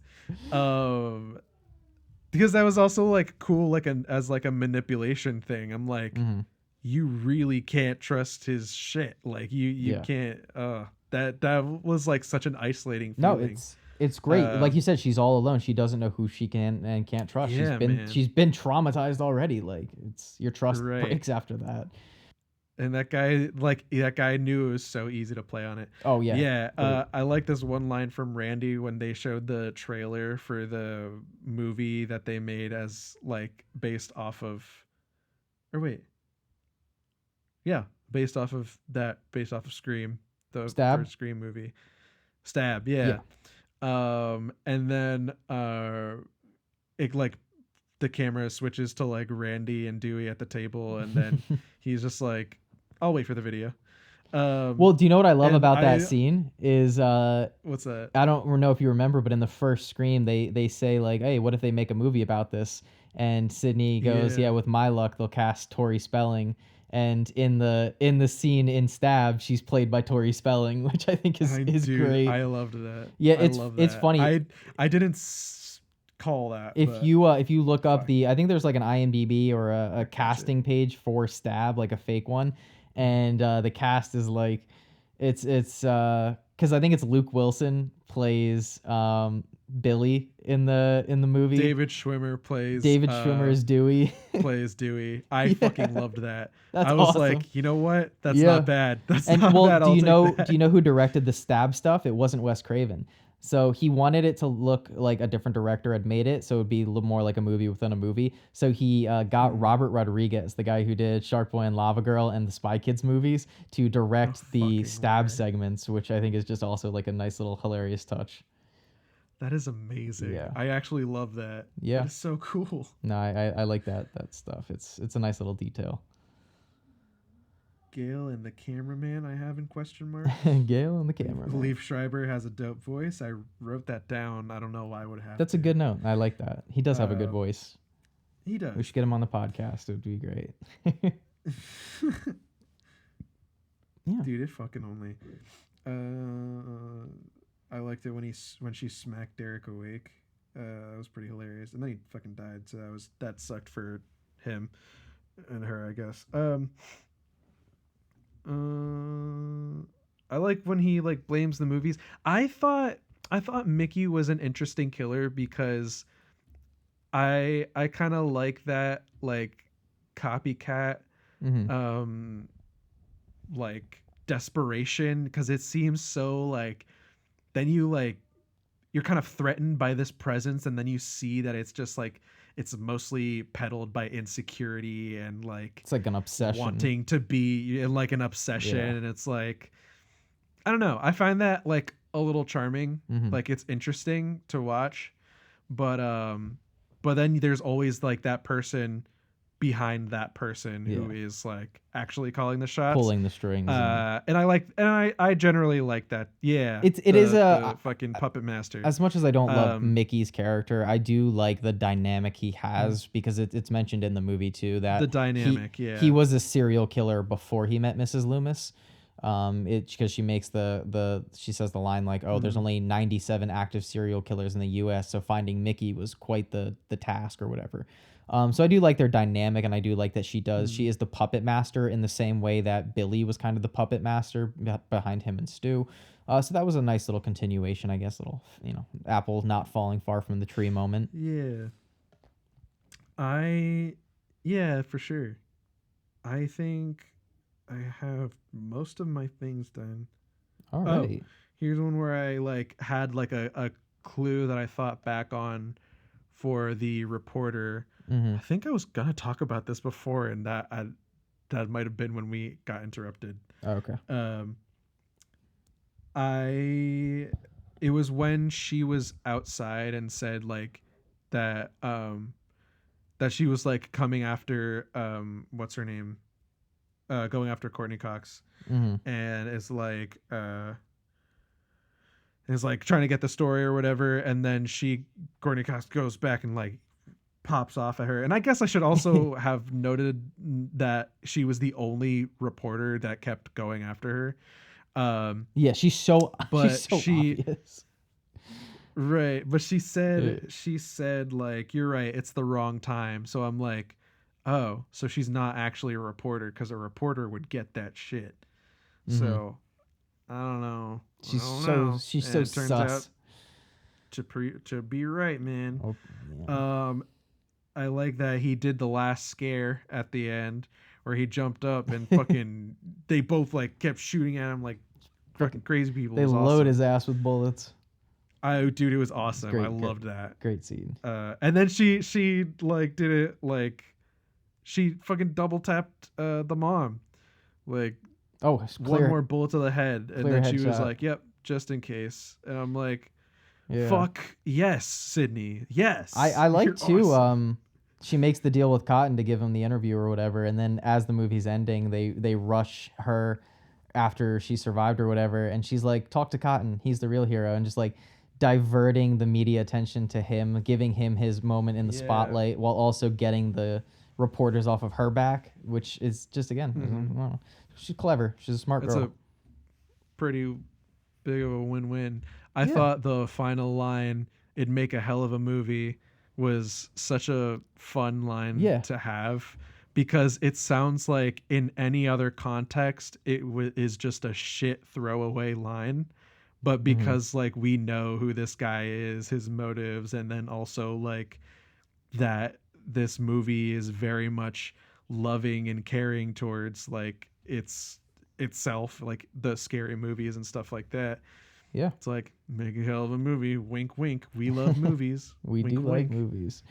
Um, because that was also like cool, like as like a manipulation thing. I'm like, Hmm. you really can't trust his shit. Like you Yeah. can't. That was like such an isolating No, feeling. it's great. Like Um, you said, she's all alone. She doesn't know who she can and can't trust. yeah, man. She's been traumatized already. Like it's your trust Right. breaks after that. And that guy, like that guy, knew it was so easy to play on it. Oh yeah, Yeah, great. I like this one line from Randy when they showed the trailer for the movie that they made as like based off of, or wait, yeah, based off of Scream, the Stab. first Scream movie, Stab. Yeah, Yeah. and then it like the camera switches to like Randy and Dewey at the table, and then he's just like, "I'll wait for the video." Well, do you know what I love And about that scene is what's that? I don't know if you remember, but in the first Scream, they say like, "Hey, what if they make a movie about this?" And Sydney goes, "Yeah, Yeah, with my luck, they'll cast Tori Spelling." And in the scene in Stab, she's played by Tori Spelling, which I think is great. I loved that. Yeah, I love it's that. funny I didn't call that, but if you look up fuck, the I think there's like an IMDb or a catch it. casting page for Stab, like a fake one, and the cast is like it's because I think it's Luke Wilson plays Billy in the movie. David Schwimmer David Schwimmer is Dewey. plays Dewey. I fucking Yeah, loved that. that's I was awesome. like, you know what? That's not Yeah. bad. That's And not well, bad. I'll take do you that. know who directed the Stab stuff? It wasn't Wes Craven. So he wanted it to look like a different director had made it, so it would be a little more like a movie within a movie. So he got Mm. Robert Rodriguez, the guy who did Shark Boy and Lava Girl and the Spy Kids movies, to No direct the fucking Stab way. segments, which I think is just also like a nice little hilarious touch. That is amazing. Yeah, I actually love that. That yeah. is so cool. No, I like that stuff. It's a nice little detail. Gail and the cameraman I have in question marks. Gail and the camera. Leaf Schreiber has a dope voice. I wrote that down. I don't know why I would have That's a to. good note. I like that. He does have a good Um, voice. he We does. should get him on the podcast. It would be great. Yeah. Dude, it fucking only. I liked it when she smacked Derek awake. That was pretty hilarious. And then he fucking died, so that sucked for him and her, I guess. I like when he like blames the movies. I thought Mickey was an interesting killer because I kind of like that like copycat Hmm. um like desperation, because it seems so like then you like you're kind of threatened by this presence, and then you see that it's just like it's mostly peddled by insecurity and like It's like an obsession. wanting to be in like an obsession, Yeah. and it's like I don't know, I find that like a little charming. Hmm. Like it's interesting to watch, but then there's always like that person behind that person who Yeah. is like actually calling the shots. Pulling the strings and I generally like that. Yeah, it is the a fucking puppet master. as much as I don't love Um, Mickey's character, I do like the dynamic he has because it's mentioned in the movie too that the dynamic, yeah. he was a serial killer before he met Mrs. Loomis. It because she makes she says the line like, "Oh, there's only 97 active serial killers in the U.S., so finding Mickey was quite the task or whatever." So I do like their dynamic, and I do like that she is the puppet master in the same way that Billy was kind of the puppet master behind him and Stu. So that was a nice little continuation, I guess. Little apple not falling far from the tree moment. Yeah. I yeah, for sure. I think I have most of my things done. All Oh, right. here's one where I like had like a clue that I thought back on for the reporter. Mm-hmm. I think I was gonna talk about this before, and that might have been when we got interrupted. Okay. Um, I it was when she was outside and said like that she was like coming after what's her name, going after Courtney Cox, Mm-hmm. and is like trying to get the story or whatever, and then Courtney Cox goes back and like pops off at her. And I guess I should also have noted that she was the only reporter that kept going after her. Yeah, she's so But she's so she obvious. Right, but she said like, you're right, it's the wrong time. So I'm like, oh, so she's not actually a reporter, because a reporter would get that shit. Mm-hmm. So I don't know. I She's don't so know. she's And so it turns out sus. to be right, man. Oh, yeah. Um, I like that he did the last scare at the end where he jumped up and fucking they both like kept shooting at him like fucking Fucking, crazy people. It they was load awesome. his ass with bullets. Dude, it was awesome. I Great, great, loved that. great scene. And then she like did it like she fucking double tapped the mom, like Oh, it's one clear, more bullet to the head, and clear then she was headshot. like, "Yep, just in case." And I'm like, Yeah. "Fuck yes, Sydney, yes." I You're like too. awesome. She makes the deal with Cotton to give him the interview or whatever, and then as the movie's ending, they rush her after she survived or whatever, and she's like, "Talk to Cotton. He's the real hero," and just like diverting the media attention to him, giving him his moment in the Yeah. spotlight, while also getting the reporters off of her back, which is just again, I don't know. She's clever. She's a smart That's girl. a pretty big of a win-win. I Yeah. thought the final line, "It'd make a hell of a movie," was such a fun line Yeah. to have, because it sounds like in any other context it is just a shit throwaway line, but because like we know who this guy is, his motives, and then also like that this movie is very much loving and caring towards like itself, like the scary movies and stuff like that. Yeah. It's like, make a hell of a movie. Wink, wink. We love movies. We Wink, do like wink. movies.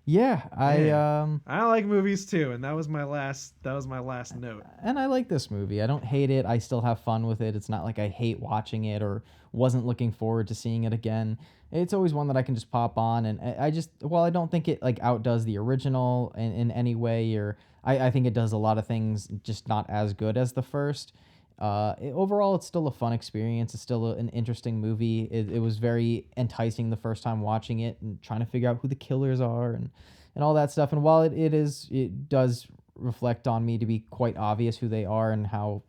Yeah, Yeah. I like movies too, and that was my last note. and I like this movie. I don't hate it. I still have fun with it. It's not like I hate watching it or wasn't looking forward to seeing it again. It's always one that I can just pop on, and I just, while I don't think it like outdoes the original in any way, or I think it does a lot of things just not as good as the first. Overall, it's still a fun experience. It's still an interesting movie. It was very enticing the first time watching it and trying to figure out who the killers are and all that stuff. And while it does reflect on me to be quite obvious who they are and how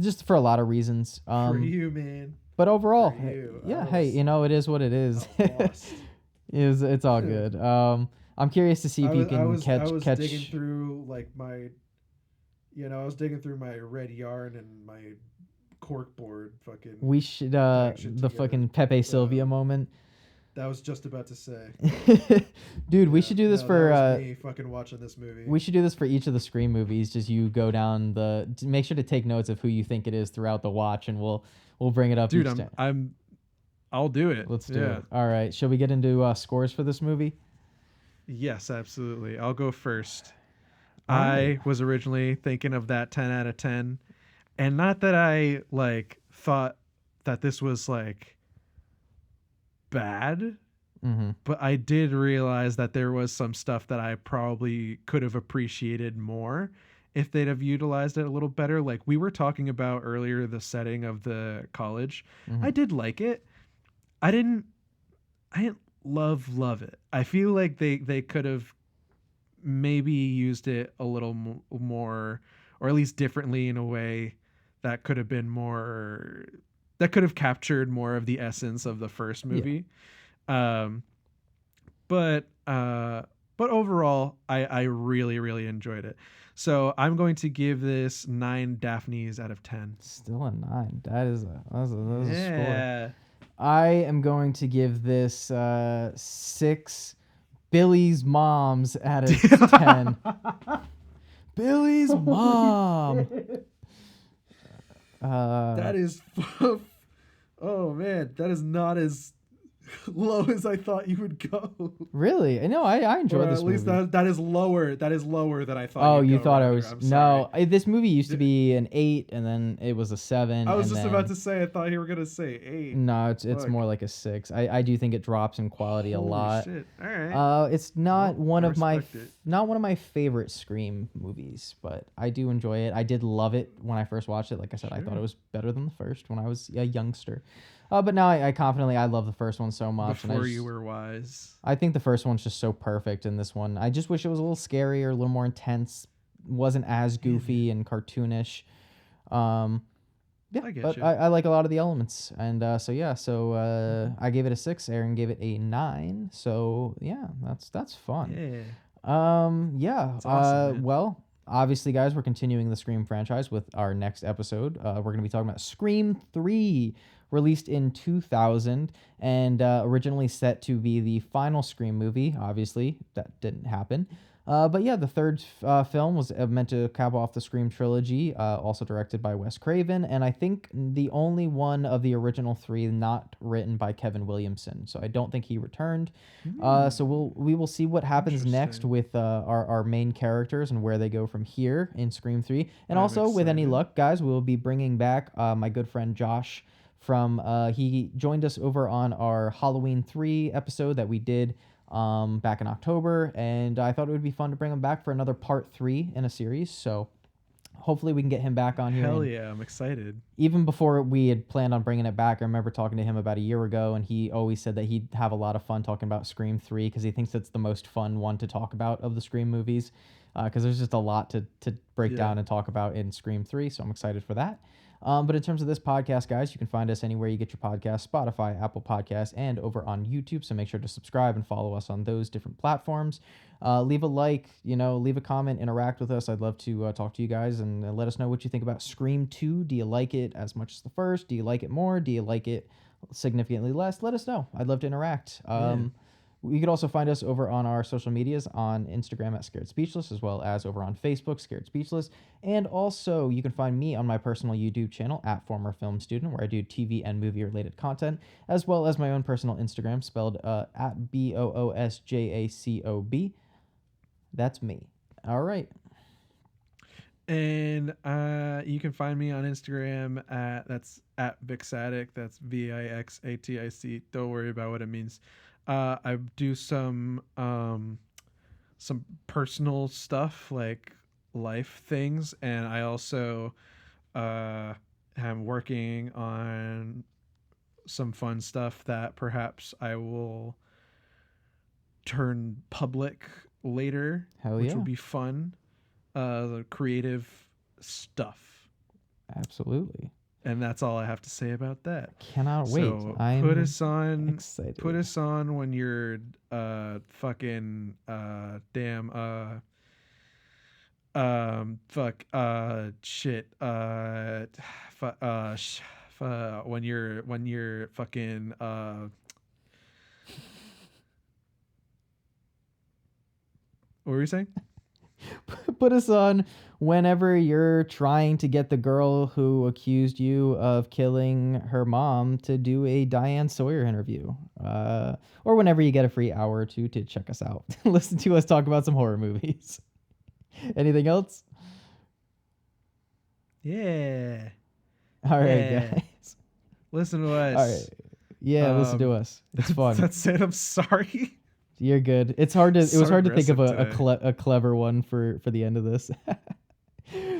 just for a lot of reasons. For you, man. But overall, For you. yeah, I hey, was- you know, it is what it is. lost. It's all good. I'm curious to see if you can I was catch. digging through like my, I was digging through my red yarn and my cork board. Fucking. We should Tag shit the together. fucking Pepe Sylvia moment. That was just about to say. Dude, we Yeah, should do this no, for that was me fucking watching this movie. we should do this for each of the Scream movies. Just you go down make sure to take notes of who you think it is throughout the watch, and we'll bring it up. Dude, each time. I'll do it. Let's do Yeah. it. All right, shall we get into scores for this movie? Yes, absolutely. I'll go first. All right. I was originally thinking of that 10 out of 10, and not that I like thought that this was like bad, Mm-hmm. but I did realize that there was some stuff that I probably could have appreciated more if they'd have utilized it a little better. Like we were talking about earlier, the setting of the college. Mhm. I did like it. I didn't love it. I feel like they could have maybe used it a little more, or at least differently, in a way that could have been more, that could have captured more of the essence of the first movie. But overall, I really, really enjoyed it. So I'm going to give this 9 Daphnes out of 10. Still a 9. That is a score. Yeah. I am going to give this 6 Billy's moms out of 10. Billy's mom. That is, oh man, that is not as low as I thought you would go. Really? No, I enjoyed Or this at least movie. that is lower. That is lower than I thought. Oh, you'd you go, thought I rather. was I'm no. sorry. This movie used to be an 8, and then it was a 7. I was and just then, about to say. I thought you were gonna say 8. No, it's Fuck. more like a 6. I do think it drops in quality Holy a lot. Shit. All right. It's not Well, one I of my respect it. not one of my favorite Scream movies, but I do enjoy it. I did love it when I first watched it. Like I said, I thought Sure. it was better than the first when I was a youngster. But now I confidently I love the first one so much. Before and you were wise. I think the first one's just so perfect, in this one I just wish it was a little scarier, a little more intense, wasn't as goofy and cartoonish. Yeah, I get but you. I like a lot of the elements, and so I gave it a 6. Aaron gave it a 9. So yeah, that's fun. Yeah. Yeah. It's awesome, man. Well, obviously, guys, we're continuing the Scream franchise with our next episode. We're going to be talking about Scream 3, released in 2000 and originally set to be the final Scream movie. Obviously, that didn't happen. But yeah, the third film was meant to cap off the Scream trilogy, also directed by Wes Craven, and I think the only one of the original 3 not written by Kevin Williamson. So I don't think he returned. So we will see what happens next Interesting. with our main characters and where they go from here in Scream 3. And I'm also, with any excited. luck, guys, we will be bringing back my good friend Josh from he joined us over on our Halloween 3 episode that we did back in October, and I thought it would be fun to bring him back for another part 3 in a series. So hopefully we can get him back on here. Hell And yeah, I'm excited. even before we had planned on bringing it back, I remember talking to him about a year ago, and he always said that he'd have a lot of fun talking about Scream 3 because he thinks that's the most fun one to talk about of the Scream movies, because there's just a lot to break Yeah. down and talk about in Scream 3, so I'm excited for that. But in terms of this podcast, guys, you can find us anywhere you get your podcast, Spotify, Apple Podcasts, and over on YouTube. So make sure to subscribe and follow us on those different platforms. Leave a like, leave a comment, interact with us. I'd love to talk to you guys and let us know what you think about Scream 2. Do you like it as much as the first? Do you like it more? Do you like it significantly less? Let us know. I'd love to interact. You could also find us over on our social medias on Instagram at Scared Speechless, as well as over on Facebook, Scared Speechless. And also, you can find me on my personal YouTube channel at Former Film Student, where I do TV and movie related content, as well as my own personal Instagram spelled at BOOSJACOB. That's me. All right. And you can find me on Instagram that's at Vixatic. That's VIXATIC. Don't worry about what it means. I do some personal stuff like life things, and I also am working on some fun stuff that perhaps I will turn public later, Hell which yeah. will be fun. The creative stuff, Absolutely. and that's all I have to say about that. Cannot wait. So I'm put us on excited. Put us on when you're fucking shit when you're fucking what were you saying? Put us on whenever you're trying to get the girl who accused you of killing her mom to do a Diane Sawyer interview. Or whenever you get a free hour or two to check us out. Listen to us talk about some horror movies. Anything else? Yeah. All right, Yeah. guys. Listen to us. All right. Yeah, listen to us. It's fun. That's it. I'm sorry. You're good. It's hard to. It So was hard to think of aggressive a clever one for the end of this.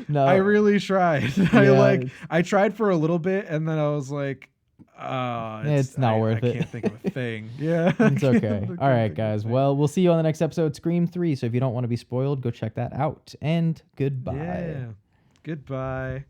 No, I really tried. Yeah. I tried for a little bit, and then I was like, It's not worth I it. can't think of a thing. Yeah. It's okay. I All can't right, think of a guys. thing. Well, we'll see you on the next episode, Scream 3. So if you don't want to be spoiled, go check that out. And goodbye. Yeah. Goodbye.